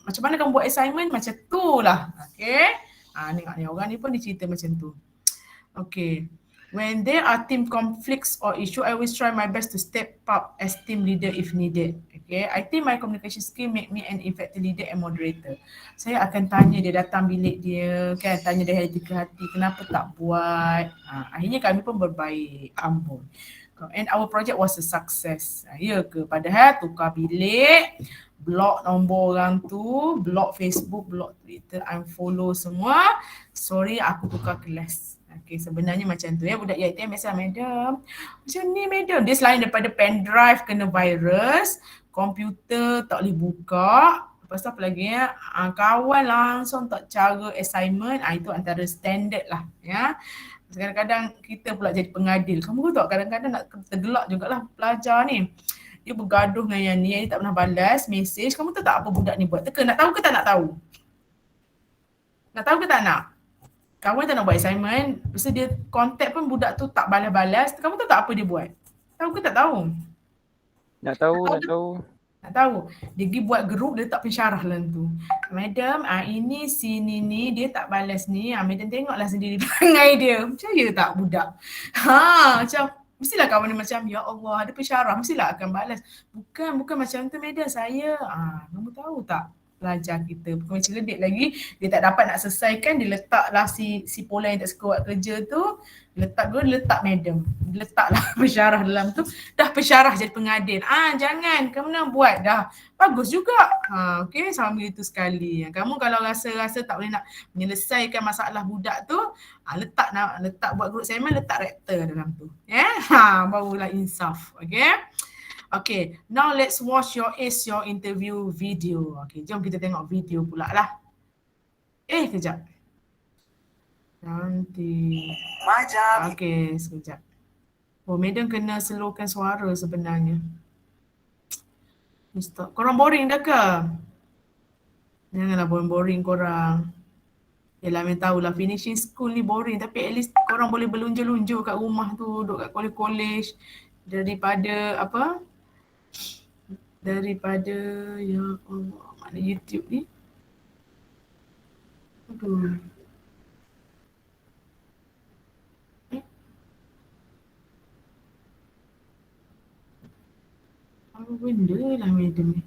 macam mana kamu buat assignment, macam tu lah. Okay. Tengok ni, orang ni pun dia cerita macam tu. Okay. When there are team conflicts or issue, I always try my best to step up as team leader if needed. Okay, I think my communication skill make me an effective leader and moderator. Saya akan tanya dia, datang bilik dia, kan, tanya dia hati ke hati, kenapa tak buat. Akhirnya kami pun berbaik, ambon. And our project was a success. Ya ke? Padahal tukar bilik, block nombor orang tu, block Facebook, block Twitter, unfollow semua. Sorry, aku tukar kelas. Okay, sebenarnya macam tu ya, budak IITM biasa, madam macam ni madam, dia selain daripada pen drive kena virus, komputer tak boleh buka, lepas tu apa lagi ya, kawan langsung tak cara assignment, itu antara standard lah ya. Kadang-kadang kita pula jadi pengadil, kamu tahu kadang-kadang nak tergelak jugalah pelajar ni, dia bergaduh dengan yang ni tak pernah balas mesej, kamu tahu tak apa budak ni buat, teka nak tahu ke tak nak tahu? Nak tahu ke tak nak? Kawan tak nak buat assignment, lepas tu dia contact pun budak tu tak balas-balas, kamu tahu tak apa dia buat? Tahu ke tak tahu? Nak tahu. Nak tahu. Dia pergi buat group, dia letak pensyarah dalam tu. Madam, ini si ni dia tak balas ni, madam tengoklah sendiri perangai dia. Percaya tak budak? Macam mestilah kawan dia macam, ya Allah ada pensyarah, mestilah akan balas. Bukan macam tu madam, saya. Kamu tahu tak? Pelajar kita bukan cerdik lagi, dia tak dapat nak selesaikan, dia letaklah si pola yang tak suka buat kerja tu, letak madam, dia letaklah pensyarah dalam tu, dah pensyarah jadi pengadil. Jangan, kamu nak buat dah, bagus juga. Okay, sama itu sekali. Kamu kalau rasa tak boleh nak menyelesaikan masalah budak tu, letak buat group assignment, letak rector dalam tu. Barulah insaf. Okay, now let's watch your interview video. Okay, jom kita tengok video pula lah. Kejap. Nanti. Okay, sekejap. Madam kena slowkan suara sebenarnya. Stop. Korang boring dah ke? Janganlah boring korang. Yelah, memang tahulah finishing school ni boring, tapi at least korang boleh berlunjur-lunjur kat rumah tu, duduk kat college daripada ya Allah, mana YouTube ni? Aduh. Apa benda lah madam ni?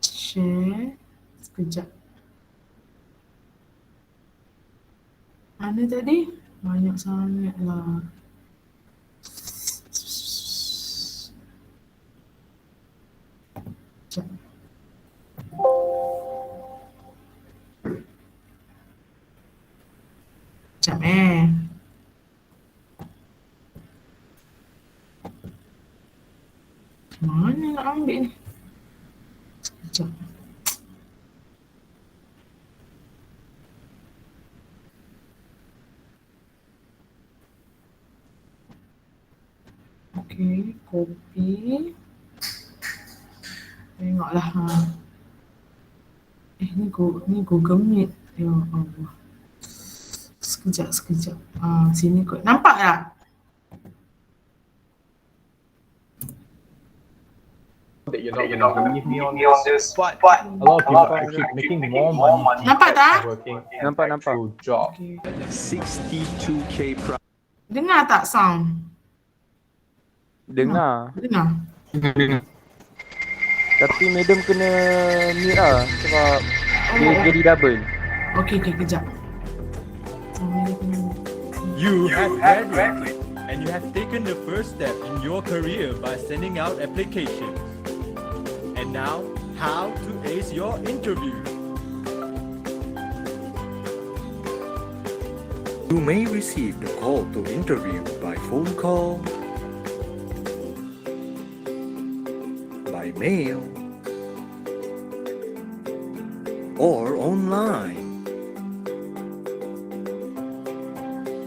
Share. Sekejap. Mana tadi? Banyak sangat lah. Sekejap mana nak ambil ni? Sekejap. Okay, copy. Tengoklah. Ni Google Meet. Ya Allah. Sekejap. Sini kot. Nampak tak? That you're not going to leave me on this spot. A lot of people are keep making more money. Nampak tak? Working Nampak. through job. Okay. 62K Dengar tak sound? Dengar. Hmm. Tapi madam kena mute lah sebab dia jadi double. Okay, kejap. You have graduated and you have taken the first step in your career by sending out applications. And now, how to ace your interview. You may receive the call to interview by phone call, by mail, or online.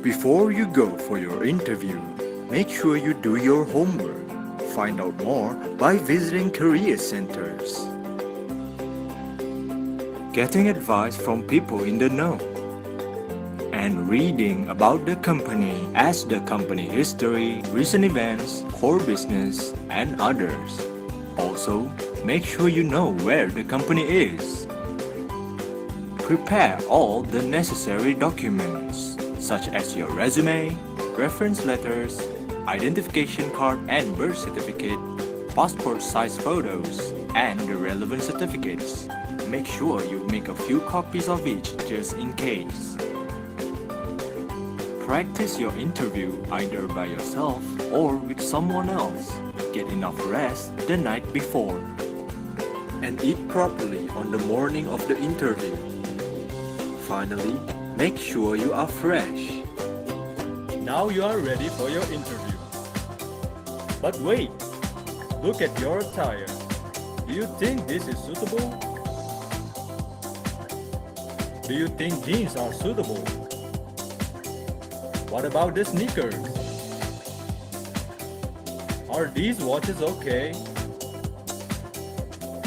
Before you go for your interview, make sure you do your homework. Find out more by visiting career centers. Getting advice from people in the know. And and reading about the company as the company history, recent events, core business, and others. Also, make sure you know where the company is. Prepare all the necessary documents, such as your resume, reference letters, identification card and birth certificate, passport size photos, and the relevant certificates. Make sure you make a few copies of each just in case. Practice your interview either by yourself or with someone else. Get enough rest the night before. And eat properly on the morning of the interview. Finally, make sure you are fresh. Now you are ready for your interview. But wait, look at your attire. Do you think this is suitable? Do you think jeans are suitable? What about the sneakers? Are these watches okay?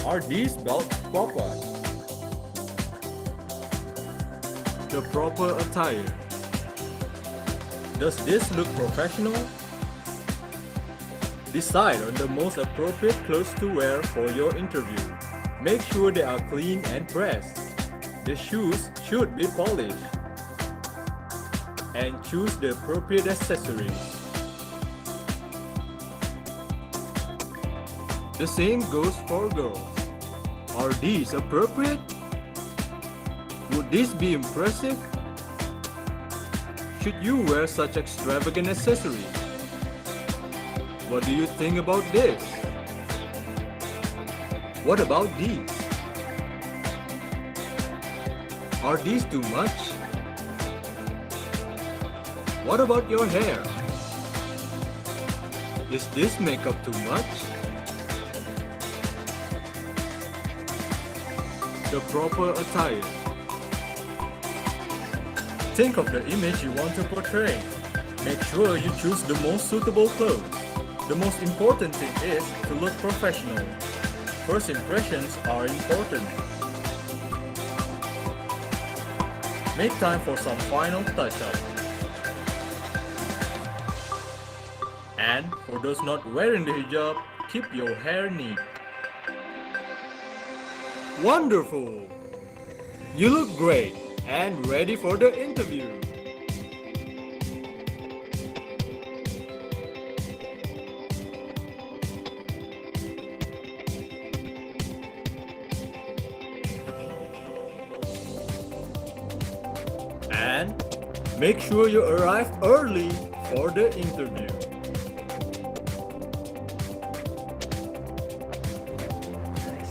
Are these belts proper? The proper attire. Does this look professional? Decide on the most appropriate clothes to wear for your interview. Make sure they are clean and pressed. The shoes should be polished. And choose the appropriate accessories. The same goes for girls. Are these appropriate? Would this be impressive? Should you wear such extravagant accessories? What do you think about this? What about these? Are these too much? What about your hair? Is this makeup too much? The proper attire. Think of the image you want to portray. Make sure you choose the most suitable clothes. The most important thing is to look professional. First impressions are important. Make time for some final touch-up. And for those not wearing the hijab, keep your hair neat. Wonderful! You look great and ready for the interview. And make sure you arrive early for the interview.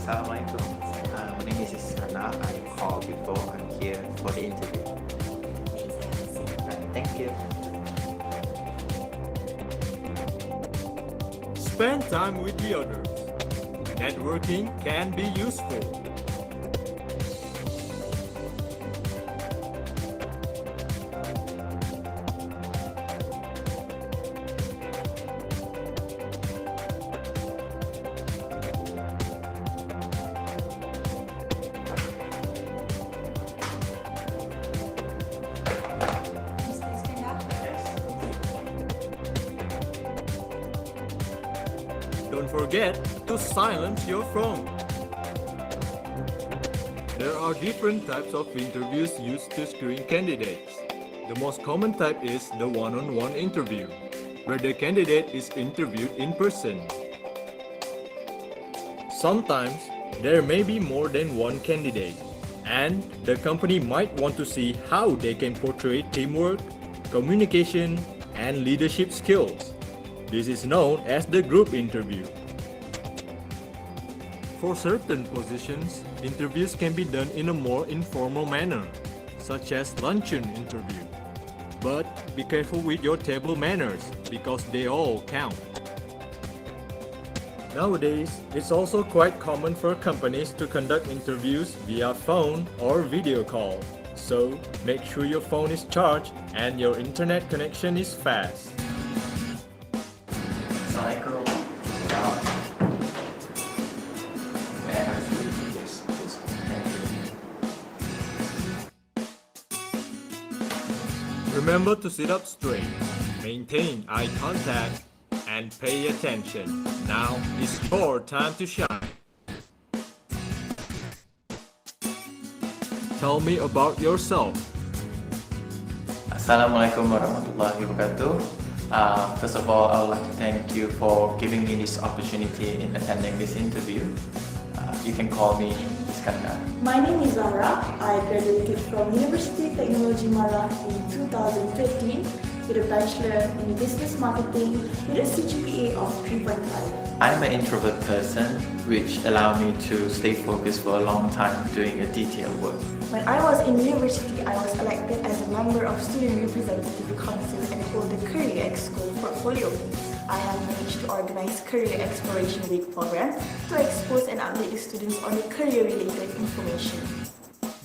Assalamualaikum. My name is Sana. I called before. I'm here for the interview. Thank you. Spend time with the others. Networking can be useful. Don't forget to silence your phone. There are different types of interviews used to screen candidates. The most common type is the one-on-one interview, where the candidate is interviewed in person. Sometimes there may be more than one candidate, and the company might want to see how they can portray teamwork, communication, and leadership skills. This is known as the group interview. For certain positions, interviews can be done in a more informal manner, such as luncheon interview. But be careful with your table manners because they all count. Nowadays, it's also quite common for companies to conduct interviews via phone or video call. So make sure your phone is charged and your internet connection is fast. Assalamualaikum. Where are you? Yes. Remember to sit up straight, maintain eye contact, and pay attention. Now is your time to shine. Tell me about yourself. Assalamualaikum warahmatullahi wabarakatuh. First of all, I would like to thank you for giving me this opportunity in attending this interview. You can call me Iskandar. My name is Zahra. I graduated from University Technology Malang in 2015 with a Bachelor in Business Marketing with a CGPA of 3.5. I'm an introvert person, which allowed me to stay focused for a long time doing a detailed work. When I was in university, I was elected as a member of Student Representative Council and hold the Career Exco portfolio. I have managed to organize Career Exploration Week program to expose and update the students on the career-related information.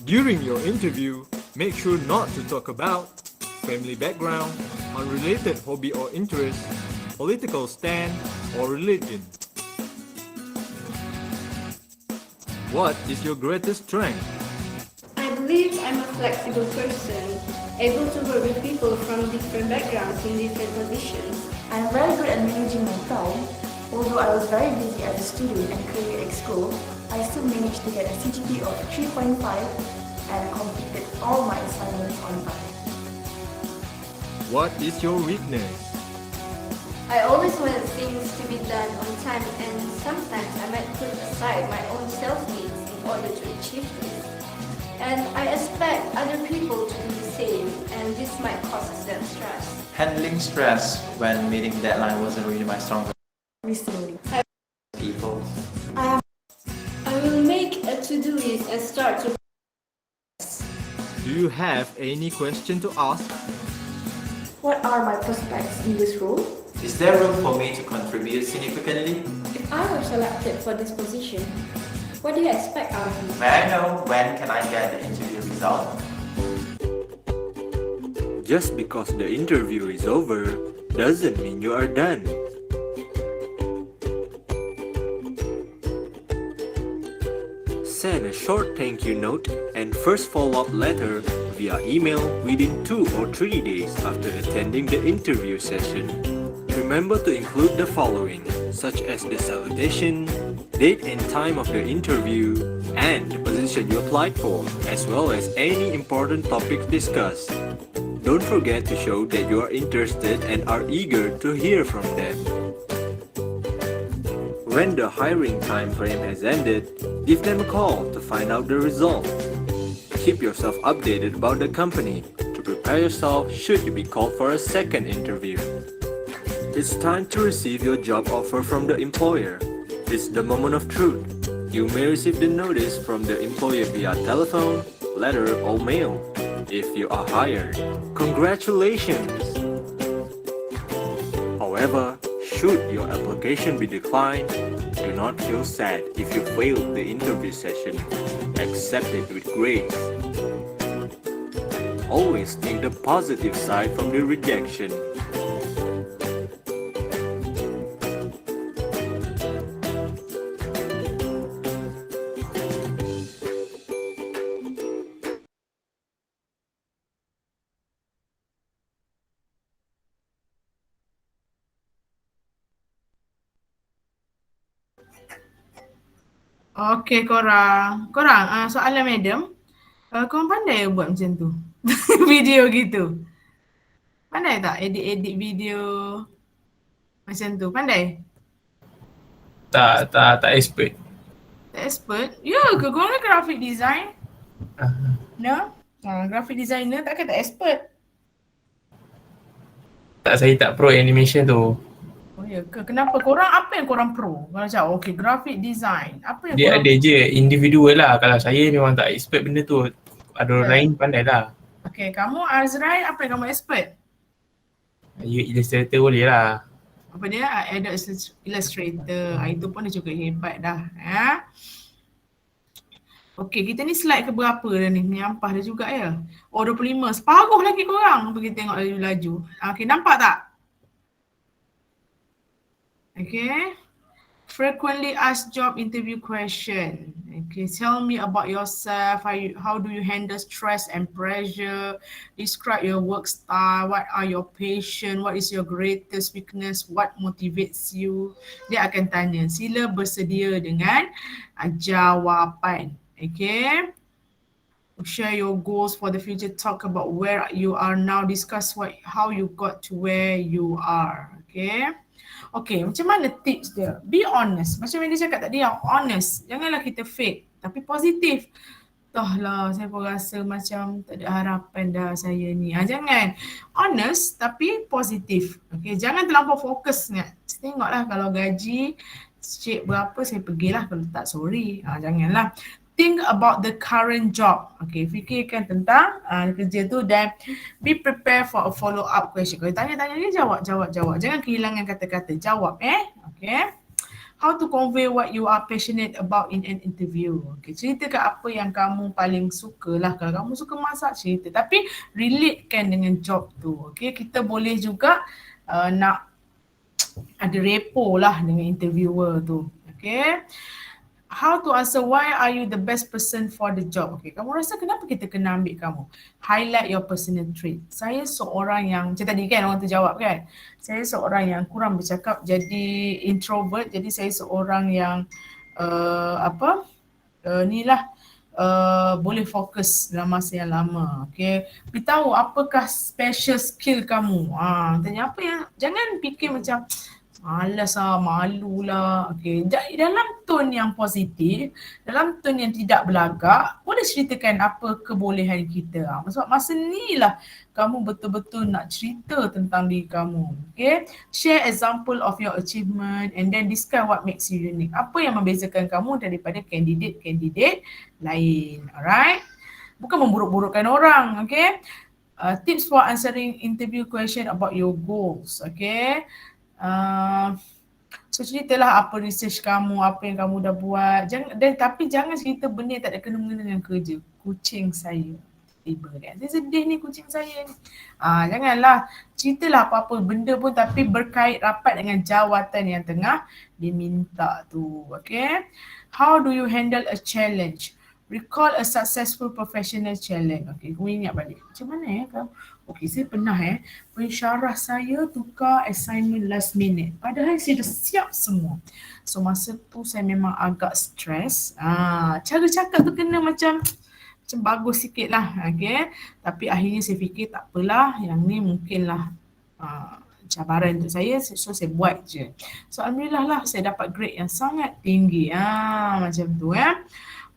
During your interview, make sure not to talk about family background, unrelated hobby or interest, political stand, or religion. What is your greatest strength? I believe I'm a flexible person, able to work with people from different backgrounds in different positions. I'm very good at managing my time. Although I was very busy as a student and career exco, I still managed to get a CGPA of 3.5 and completed all my assignments on time. What is your weakness? I always want things to be done on time, and sometimes I might put aside my own self-needs in order to achieve this. And I expect other people to do the same, and this might cause them stress. Handling stress when meeting deadline wasn't really my strong Recently, people. I will make a to-do list and start to. Do you have any question to ask? what are my prospects in this role? Is there room for me to contribute significantly? If I were selected for this position, what do you expect out of me? May I know when can I get the interview result? Just because the interview is over doesn't mean you are done. Send a short thank you note and first follow-up letter via email within 2 or 3 days after attending the interview session. Remember to include the following, such as the salutation, date and time of the interview, and the position you applied for, as well as any important topics discussed. Don't forget to show that you are interested and are eager to hear from them. When the hiring time frame has ended, give them a call to find out the result. Keep yourself updated about the company to prepare yourself should you be called for a second interview. It's time to receive your job offer from the employer. It's the moment of truth. You may receive the notice from the employer via telephone, letter, or mail. If you are hired, congratulations! However, should your application be declined, do not feel sad if you failed the interview session. Accept it with grace. Always think the positive side from the rejection. Okey korang soalan madam, korang pandai buat macam tu? Video gitu? Pandai tak edit video macam tu? Pandai? Tak expert. Tak expert? Ya ke korang kan graphic design? No? Graphic designer takkan tak expert? Tak, saya tak pro animation tu. Oh ya ke? Kenapa? Korang apa yang korang pro? Kalau macam okay graphic design, apa yang Dia korang ada je individual lah. Kalau saya memang tak expert benda tu. Ada orang lain pandai lah. Okay, kamu Azrai apa yang kamu expert? Illustrator boleh lah. Apa dia? Adobe Illustrator. Itu pun dia cukup hebat dah. Ya? Okay, kita ni slide ke berapa dah ni? Nyampah dah juga ya? Oh 25. Separuh lagi korang. Pergi tengok laju-laju. Okay, nampak tak? Okay. Frequently asked job interview question. Okay, tell me about yourself. How do you handle stress and pressure? Describe your work style. What are your passion? What is your greatest weakness? What motivates you? Dia akan tanya. Sila bersedia dengan jawapan. Okay. Share your goals for the future. Talk about where you are now. Discuss how you got to where you are. Okay. Okay, macam mana tips dia? Be honest. Macam yang dia cakap tadi, yang honest. Janganlah kita fake, tapi positif. Toh lah, saya pun rasa macam tak ada harapan dah saya ni. Jangan. Honest tapi positif. Okay, jangan terlampau fokus ingat. Tengoklah kalau gaji cik berapa, saya pergilah. Kalau tak, sorry. Janganlah. Think about the current job. Okay, fikirkan tentang kerja tu dan be prepared for a follow-up question. Kalau tanya-tanya ni, jawab. Jangan kehilangan kata-kata. Jawab, Okay. How to convey what you are passionate about in an interview. Okay, ceritakan apa yang kamu paling suka lah. Kalau kamu suka masak, cerita. Tapi relatekan dengan job tu. Okay, kita boleh juga nak ada repo lah dengan interviewer tu. Okay. How to answer why are you the best person for the job? Okay, kamu rasa kenapa kita kena ambil kamu? Highlight your personal trait. Saya seorang yang, macam tadi kan orang tu jawab kan, saya seorang yang kurang bercakap, jadi introvert, jadi saya seorang yang boleh fokus dalam masa yang lama. Okay, beritahu apakah special skill kamu. Tanya apa yang, jangan fikir macam malas lah, malu lah. Okay. Dalam tone yang positif, dalam tone yang tidak belagak, boleh ceritakan apa kebolehan kita. Sebab masa ni lah kamu betul-betul nak cerita tentang diri kamu. Okay. Share example of your achievement and then describe what makes you unique. Apa yang membezakan kamu daripada kandidat-kandidat lain. Alright. Bukan memburuk-burukkan orang. Okay. Tips for answering interview question about your goals. Okay. So ceritalah apa research kamu, apa yang kamu dah buat. Tapi jangan cerita benda yang tak ada kena-mengena dengan kerja. Kucing saya tiba kan. Saya sedih ni kucing saya ni. Janganlah. Ceritalah apa-apa benda pun tapi berkait rapat dengan jawatan yang tengah diminta tu. Okay. How do you handle a challenge? Recall a successful professional challenge. Okay, kamu ingat balik. Macam mana kamu? Okay, saya pernah pensyarah saya tukar assignment last minute. Padahal saya dah siap semua. So masa tu saya memang agak stres. Cara cakap tu kena macam bagus sikit lah. Okay. Tapi akhirnya saya fikir tak apalah. Yang ni mungkinlah cabaran untuk saya. So saya buat je. So alhamdulillah lah saya dapat grade yang sangat tinggi. Macam tu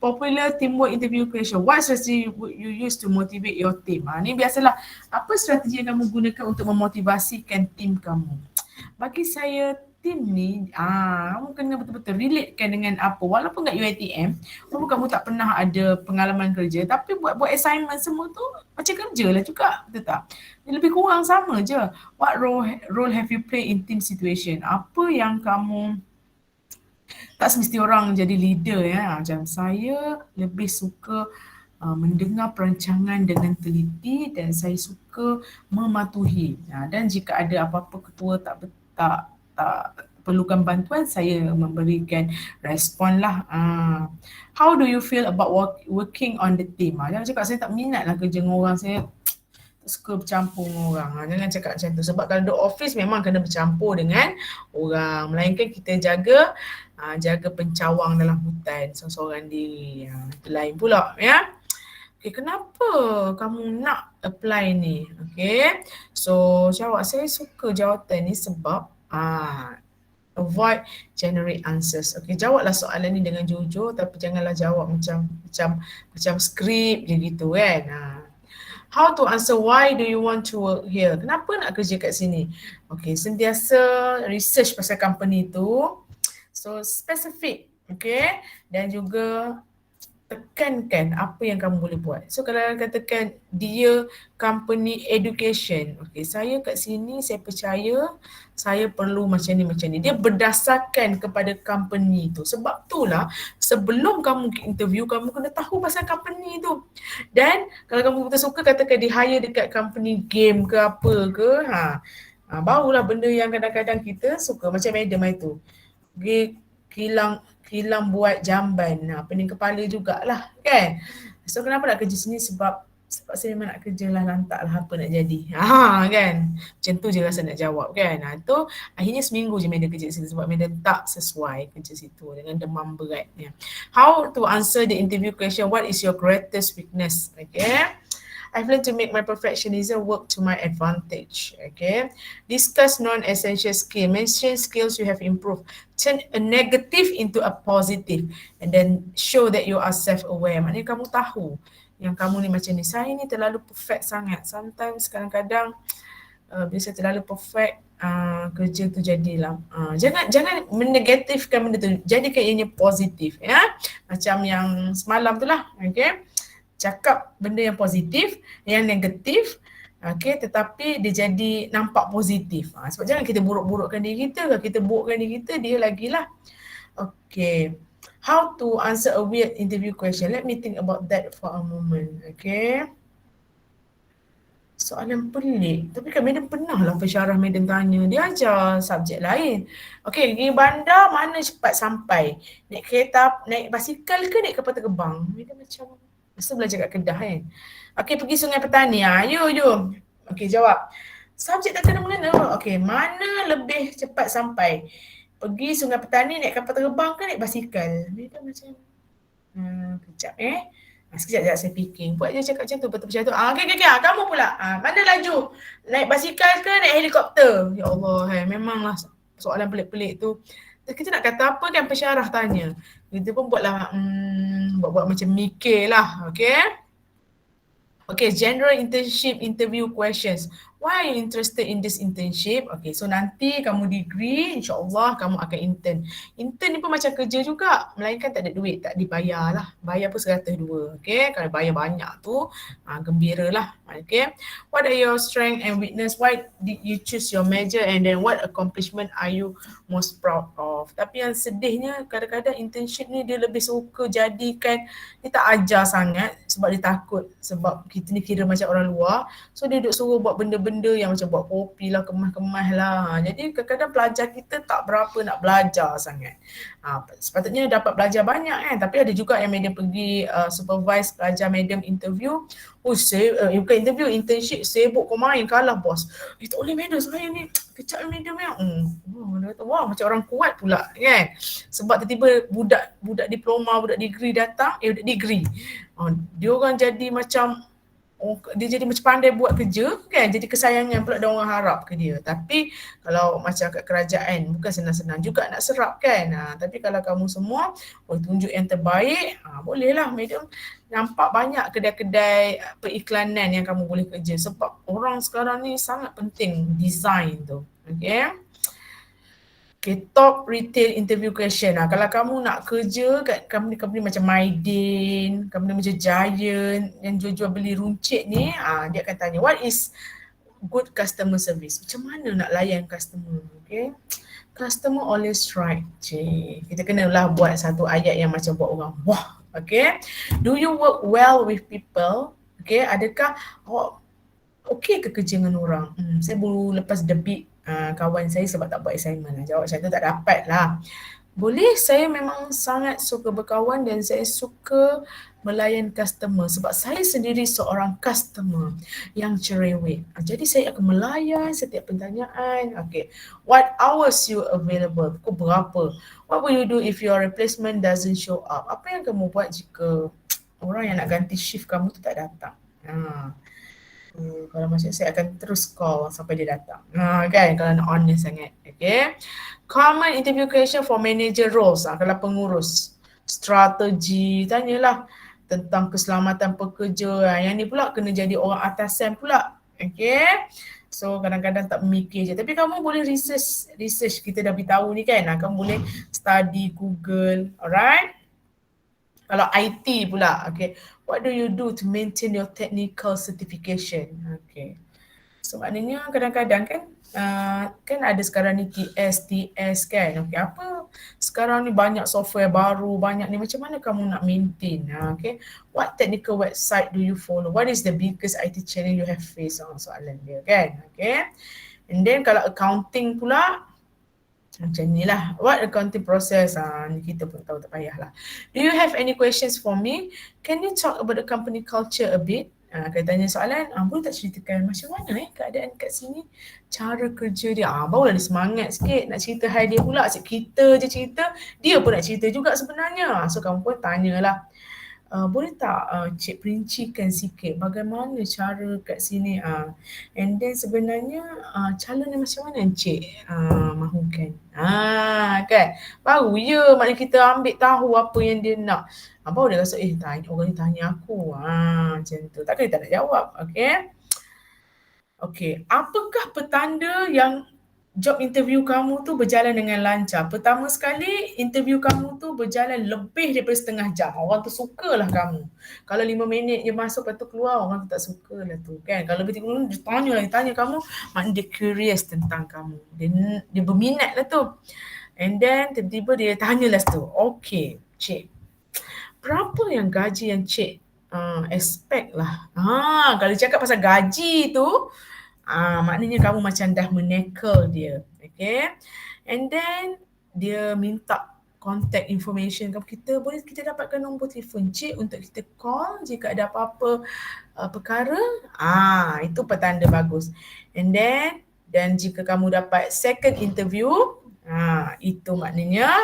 Popular teamwork interview question. What strategy would you use to motivate your team? Ni biasalah. Apa strategi yang kamu gunakan untuk memotivasikan tim kamu? Bagi saya, tim ni, kamu kena betul-betul relatekan dengan apa. Walaupun kat UiTM, walaupun kamu tak pernah ada pengalaman kerja, tapi buat assignment semua tu macam kerja lah juga. Betul tak? Lebih kurang sama je. What role have you played in team situation? Apa yang kamu, tak semesti orang jadi leader Macam saya lebih suka mendengar perancangan dengan teliti dan saya suka mematuhi. Dan jika ada apa-apa ketua tak perlukan bantuan, saya memberikan respon lah. How do you feel about working on the team? Jangan cakap saya tak minat lah kerja dengan orang, saya tak suka bercampur dengan orang. Jangan cakap macam tu. Sebab kalau di office memang kena bercampur dengan orang. Melainkan kita jaga pencawang dalam hutan seorang diri. Itu lain pula Okay, kenapa kamu nak apply ni? Okay. So jawab, saya suka jawatan ni sebab avoid generate answers. Okay, jawablah soalan ni dengan jujur tapi janganlah jawab macam skrip je gitu kan. How to answer why do you want to work here? Kenapa nak kerja kat sini? Okay, sentiasa research pasal company tu. So specific, okay, dan juga tekankan apa yang kamu boleh buat. So kalau katakan dia company education, okay, saya kat sini saya percaya saya perlu macam ni. Dia berdasarkan kepada company tu. Sebab itulah sebelum kamu interview, kamu kena tahu pasal company tu. Dan kalau kamu betul suka, katakan di hire dekat company game ke apa ke, barulah benda yang kadang-kadang kita suka. Macam Madam itu. Okay, kilang buat jamban. Pening kepala jugalah kan. So kenapa nak kerja sini? Sebab saya memang nak kerja lah, lantak lah apa nak jadi. Kan. Macam tu je rasa nak jawab kan. Tu akhirnya seminggu je Madam kerja sini sebab Madam tak sesuai kerja situ dengan demam beratnya. How to answer the interview question, what is your greatest weakness? Okay. I've learned to make my perfectionism work to my advantage. Okay. Discuss non-essential skill. Mention skills you have improved. Turn a negative into a positive. And then show that you are self-aware. Maknanya kamu tahu yang kamu ni macam ni. Saya ni terlalu perfect sangat. Sometimes kadang-kadang bila saya terlalu perfect, kerja tu jadilah. Jangan menegatifkan benda tu. Jadikan ianya positif. Ya? Macam yang semalam tu lah. Okay. Cakap benda yang positif, yang negatif, okay, tetapi dia jadi nampak positif. Sebab jangan kita buruk-burukkan diri kita, kalau kita burukkan diri kita, dia lagilah. Okay. How to answer a weird interview question? Let me think about that for a moment. Okay. Soalan pelik. Tapi kan Madam pernah lah pensyarah Madam tanya. Dia ajar subjek lain. Okay, pergi bandar mana cepat sampai? Naik kereta, naik basikal ke naik kapal terbang? Madam macam masa belajar kat Kedah kan. Okay, pergi Sungai Petani. You. Okay, jawab. Subjek tak kena mengena. Okay, mana lebih cepat sampai? Pergi Sungai Petani naik kapal terbang ke naik basikal? Dia macam kejap sekejap saya fikir. Buat je cakap macam tu, betul macam tu. Okay. Kamu pula. Mana laju? Naik basikal ke naik helikopter? Ya Allah, memanglah soalan pelik-pelik tu. Kita nak kata apa kan pensyarah tanya. Kita pun buatlah buat macam mikir lah. Okay, general internship interview questions. Why are you interested in this internship? Okay, so nanti kamu degree, insyaAllah kamu akan intern. Intern ni pun macam kerja juga, melainkan tak ada duit, tak dibayar lah. Bayar pun 102. Okay, kalau bayar banyak tu, gembira lah. Okay, what are your strength and weakness? Why did you choose your major? And then what accomplishment are you most proud of? Tapi yang sedihnya, kadang-kadang internship ni dia lebih suka jadikan, dia tak ajar sangat sebab dia takut. Sebab kita ni kira macam orang luar. So dia duduk suruh buat benda-benda yang macam buat kopi lah, kemas-kemas lah. Jadi kadang-kadang pelajar kita tak berapa nak belajar sangat. Sepatutnya dapat belajar banyak kan. Tapi ada juga yang Madam pergi supervise pelajar Madam interview. Bukan interview, internship, sibuk kau main, kalah bos. Tak boleh Madam, saya ni kecap Madam ya. Dia kata, wah macam orang kuat pula kan. Sebab tiba-tiba budak diploma, budak degree datang, budak degree. Dia orang jadi macam dia jadi macam pandai buat kerja kan, jadi kesayangan pula dia orang harap ke dia. Tapi kalau macam kat kerajaan bukan senang-senang juga nak serap kan. Tapi kalau kamu semua tunjuk yang terbaik, bolehlah Madam nampak banyak kedai-kedai periklanan yang kamu boleh kerja sebab orang sekarang ni sangat penting design tu. Okay, top retail interview question. Kalau kamu nak kerja kat company macam Maidin, company macam Giant yang jual-jual beli runcit ni, dia akan tanya, what is good customer service? Macam mana nak layan customer? Okay. Customer always right. Kita kenalah buat satu ayat yang macam buat orang wah. Okay. Do you work well with people? Okay. Adakah okay ke kerja dengan orang? Saya baru lepas debit kawan saya sebab tak buat assignment. Jawab macam tu tak dapat lah. Boleh, saya memang sangat suka berkawan dan saya suka melayan customer sebab saya sendiri seorang customer yang cerewet. Jadi saya akan melayan setiap pertanyaan. Okay. What hours you available? Pukul berapa? What will you do if your replacement doesn't show up? Apa yang kamu buat jika orang yang nak ganti shift kamu tu tak datang? Kalau macam saya akan terus call sampai dia datang. Kan, kalau nak honest sangat. Okay. Common interview question for manager roles. Kalau pengurus strategi, tanyalah tentang keselamatan pekerja. Yang ni pula kena jadi orang atasan pula. Okay. So kadang-kadang tak memikir je. Tapi kamu boleh research kita dah beritahu ni kan. Kamu boleh study Google. Alright. Kalau IT pula, okay. What do you do to maintain your technical certification? Okay. So maknanya kadang-kadang kan ada sekarang ni TS kan. Okay, apa sekarang ni banyak software baru, banyak ni macam mana kamu nak maintain? Okay. What technical website do you follow? What is the biggest IT challenge you have faced? Soalan dia kan. Okay. And then kalau accounting pula, Macam ni lah. What accounting process? Ni kita pun tahu, tak payahlah. Do you have any questions for me? Can you talk about the company culture a bit? Kalau tanya soalan, boleh tak ceritakan macam mana keadaan kat sini? Cara kerja dia. Barulah dia semangat sikit nak cerita hai dia pula. Asyik kita je cerita, dia pun nak cerita juga sebenarnya. So kamu pun tanyalah. Boleh tak Cik perincikan sikit bagaimana cara kat sini, and then sebenarnya calon yang macam mana Cik mahukan, kan baru je maknanya kita ambil tahu apa yang dia nak, baru dia rasa tanya, orang ni tanya aku, macam tu, takkan dia tak nak jawab. Okay, apakah petanda yang job interview kamu tu berjalan dengan lancar? Pertama sekali, interview kamu tu berjalan lebih daripada setengah jam. Orang tu sukalah kamu. Kalau 5 minit je masuk, lepas tu keluar, orang tu tak sukalah tu, kan? Kalau lebih 30 minit, dia tanya kamu, maknanya dia curious tentang kamu. Dia berminat lah tu. And then, tiba-tiba dia tanyalah tu, okay, Cik, berapa yang gaji yang Cik expect lah? Kalau cakap pasal gaji tu, maknanya kamu macam dah menekel dia. Okay. And then dia minta contact information kamu. Kita dapatkan nombor telefon Cik untuk kita call jika ada apa-apa perkara. Itu petanda bagus. And then jika kamu dapat second interview, itu maknanya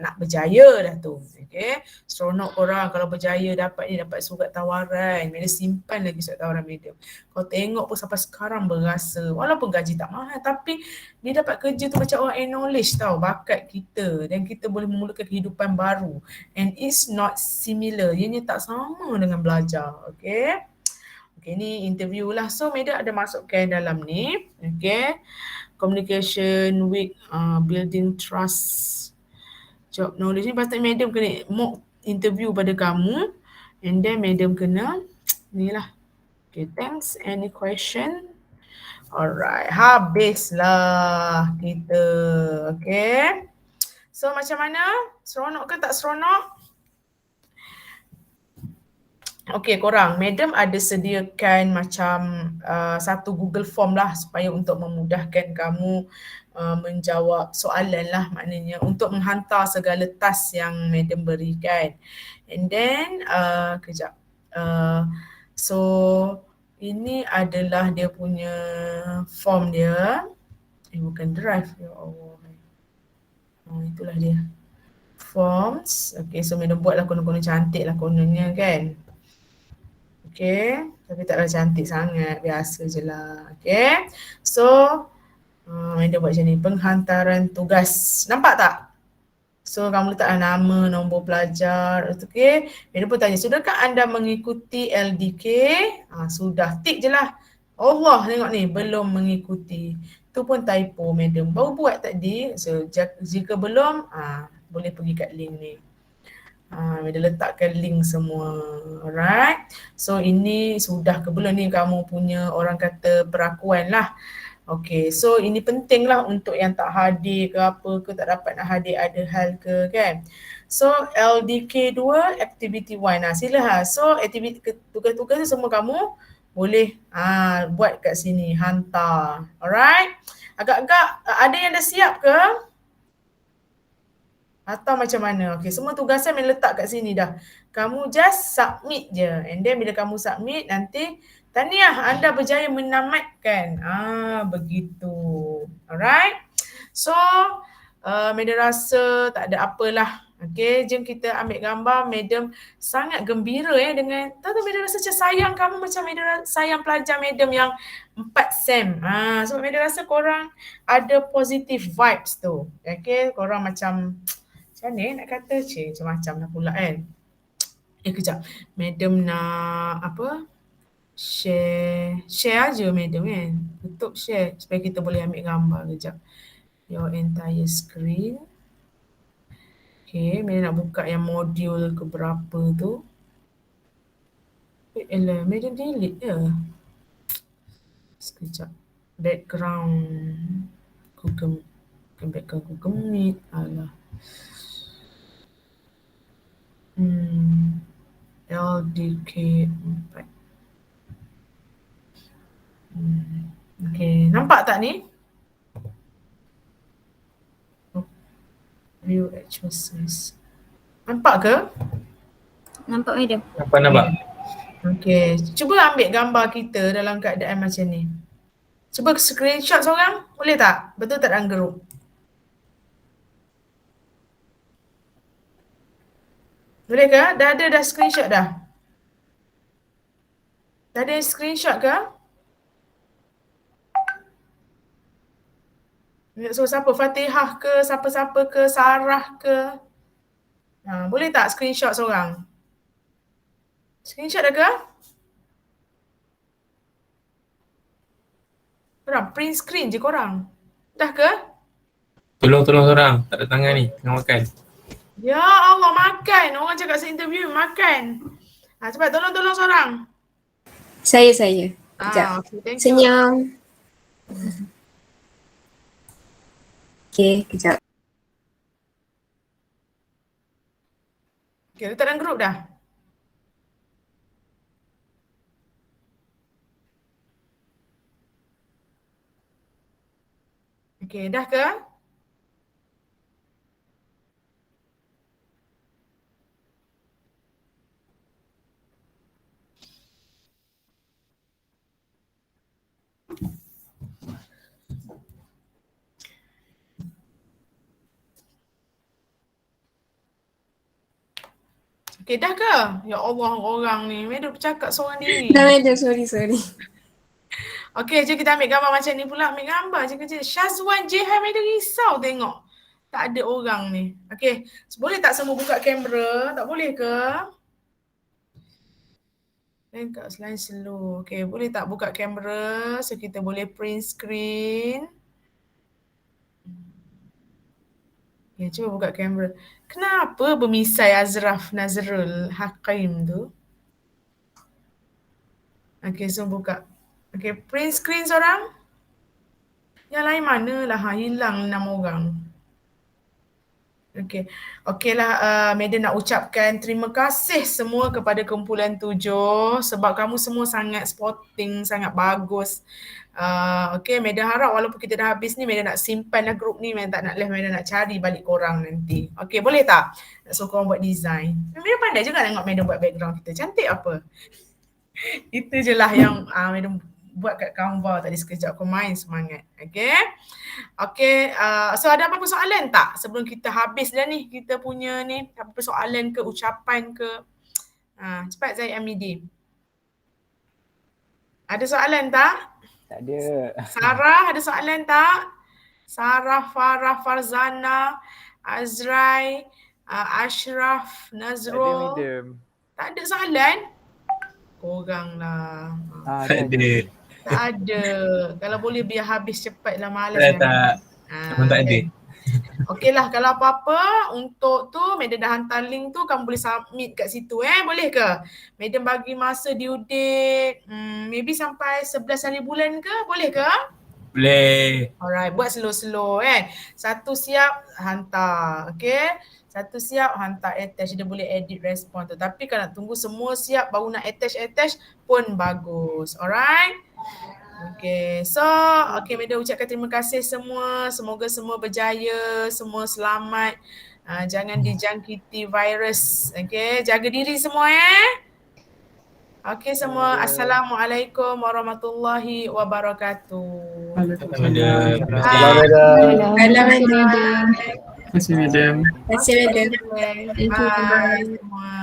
nak berjaya dah tu. Okay. Seronok korang kalau berjaya dapat surat tawaran. Medium simpan lagi surat tawaran medium. Kau tengok pun sampai sekarang berasa, walaupun gaji tak mahal, tapi dia dapat kerja tu macam orang acknowledge tau bakat kita, dan kita boleh memulakan kehidupan baru. And it's not similar. Ianya tak sama dengan belajar. Okay. Okay, ni interview lah. So, Madam ada masukkan dalam ni. Okay. Communication week, building trust, job knowledge ni pasti Madam kena mock interview pada kamu, and then Madam kena ni lah. Okay, thanks. Any question? Alright, habislah kita. Okay. So macam mana? Seronok ke tak seronok? Okay korang, Madam ada sediakan macam satu Google Form lah supaya untuk memudahkan kamu menjawab soalan lah, maknanya untuk menghantar segala task yang Madam berikan. And then, kejap. So, ini adalah dia punya form dia. Bukan drive, ya Allah. Itulah dia. Forms. Okay, so Madam buatlah konon-konon cantik lah kononnya, kan. Okay, tapi taklah cantik sangat, biasa je lah. Okay, so Madam buat macam ni, penghantaran tugas. Nampak tak? So kamu letaklah nama, nombor pelajar. Okay, Madam pun tanya, sudahkah anda mengikuti LDK? Sudah, tik je lah. Allah, tengok ni, belum mengikuti. Tu pun typo Madam, baru buat tadi. So jika belum, boleh pergi kat link ni. Dia letakkan link semua. Alright. So ini sudah ke belum ni kamu punya orang kata perakuan lah. Okay. So ini penting lah untuk yang tak hadir ke apa ke, tak dapat nak hadir ada hal ke, kan. So LDK 2, activity 1. Sila. So aktiviti tugas-tugas semua kamu boleh buat kat sini. Hantar. Alright. Agak-agak ada yang dah siap ke? Atau macam mana? Okay, semua tugasan boleh letak kat sini dah. Kamu just submit je. And then bila kamu submit, nanti tahniah anda berjaya menamatkan. Begitu. Alright. So, Madam rasa tak ada apalah. Okay, jom kita ambil gambar. Madam sangat gembira dengan, tahu Madam rasa macam sayang kamu, macam Madam sayang pelajar Madam yang 4 SEM. So Madam rasa korang ada positive vibes tu. Okay, korang macam ni nak kata macam-macam lah pula, kan. Kejap. Madam nak apa? Share aja Madam, kan. Tutup share supaya kita boleh ambil gambar. Kejap. Your entire screen. Okay, Madam nak buka yang modul ke berapa tu. Madam delete je. Sekejap. Background Google Meet. Alah. LDK 4. Okay, nampak tak ni? View actual size. Nampak ke? Nampak madam? Nampak. Okay, cuba ambil gambar kita dalam keadaan macam ni. Cuba screenshot seorang, boleh tak? Betul tak dalam group? Boleh ke? Dah screenshot dah? Dah ada screenshot ke? So siapa? Fatihah ke? Siapa-siapa ke? Sarah ke? Boleh tak screenshot seorang? Screenshot dah ke? Korang print screen je korang. Dah ke? Tolong seorang. Tak ada tangan ni. Tengah makan. Ya Allah, makan. Orang cakap saya interview, makan. Cepat tolong seorang. Saya. Sekejap. Okay, thank you. Senyum. Okay, kejap. Okay, letak dalam group dah. Okay, dah ke? Okay, dah ke? Ya Allah, orang ni. Mereka bercakap seorang diri. Dah madam, sorry. Okay, jom kita ambil gambar macam ni pula. Ambil gambar je kerja. Syazwan Jehan, mereka risau tengok. Tak ada orang ni. Okay, boleh tak semua buka kamera? Tak boleh ke? Kat selain slow. Okay, boleh tak buka kamera so kita boleh print screen? Okay, cuba buka kamera. Kenapa bermisai Azraf Nazrul Hakim tu? Okay, so buka. Okay, print screen seorang. Yang lain mana lah? Hilang 6 orang. Okay lah, Medan nak ucapkan terima kasih semua kepada kumpulan 7 sebab kamu semua sangat sporting, sangat bagus. Okay, Medan harap walaupun kita dah habis ni, Medan nak simpan lah group ni, Medan tak nak live, Medan nak cari balik korang nanti. Okay, boleh tak? Nak suruh korang buat design. Medan pandai juga tengok Medan buat background kita. Cantik apa? Itu je lah yang Medan buat kat Canva tadi sekejap. Aku main semangat. Okay, so ada apa-apa soalan tak sebelum kita habis dah ni kita punya ni? Apa-apa soalan ke, ucapan ke? Cepat Zaid Amidi. Ada soalan tak? Tak ada. Sarah ada soalan tak? Sarah, Farah, Farzana, Azrai, Ashraf, Nazrul. Tak ada, madam. Tak ada soalan? Korang lah. Tak ada. Tak ada. Kalau boleh biar habis cepat lah, malas. Tak. Memang tak ada. Okey lah, kalau apa-apa untuk tu Medan dah hantar link tu, kamu boleh submit kat situ boleh ke? Medan bagi masa due date maybe sampai 11 hari bulan ke? Boleh ke? Boleh. Alright, buat slow-slow Satu siap, hantar. Okay? Satu siap, hantar attach. Dia boleh edit respon tu. Tapi kalau nak tunggu semua siap baru nak attach pun bagus. Alright? Okay, so Medan ucapkan terima kasih semua. Semoga semua berjaya, semua selamat. Jangan dijangkiti virus. Okay, jaga diri semua Okay semua. Assalamualaikum warahmatullahi wabarakatuh. Waalaikumsalam. Terima kasih, madam. Terima kasih, madam. Terima kasih, madam. Bye semua.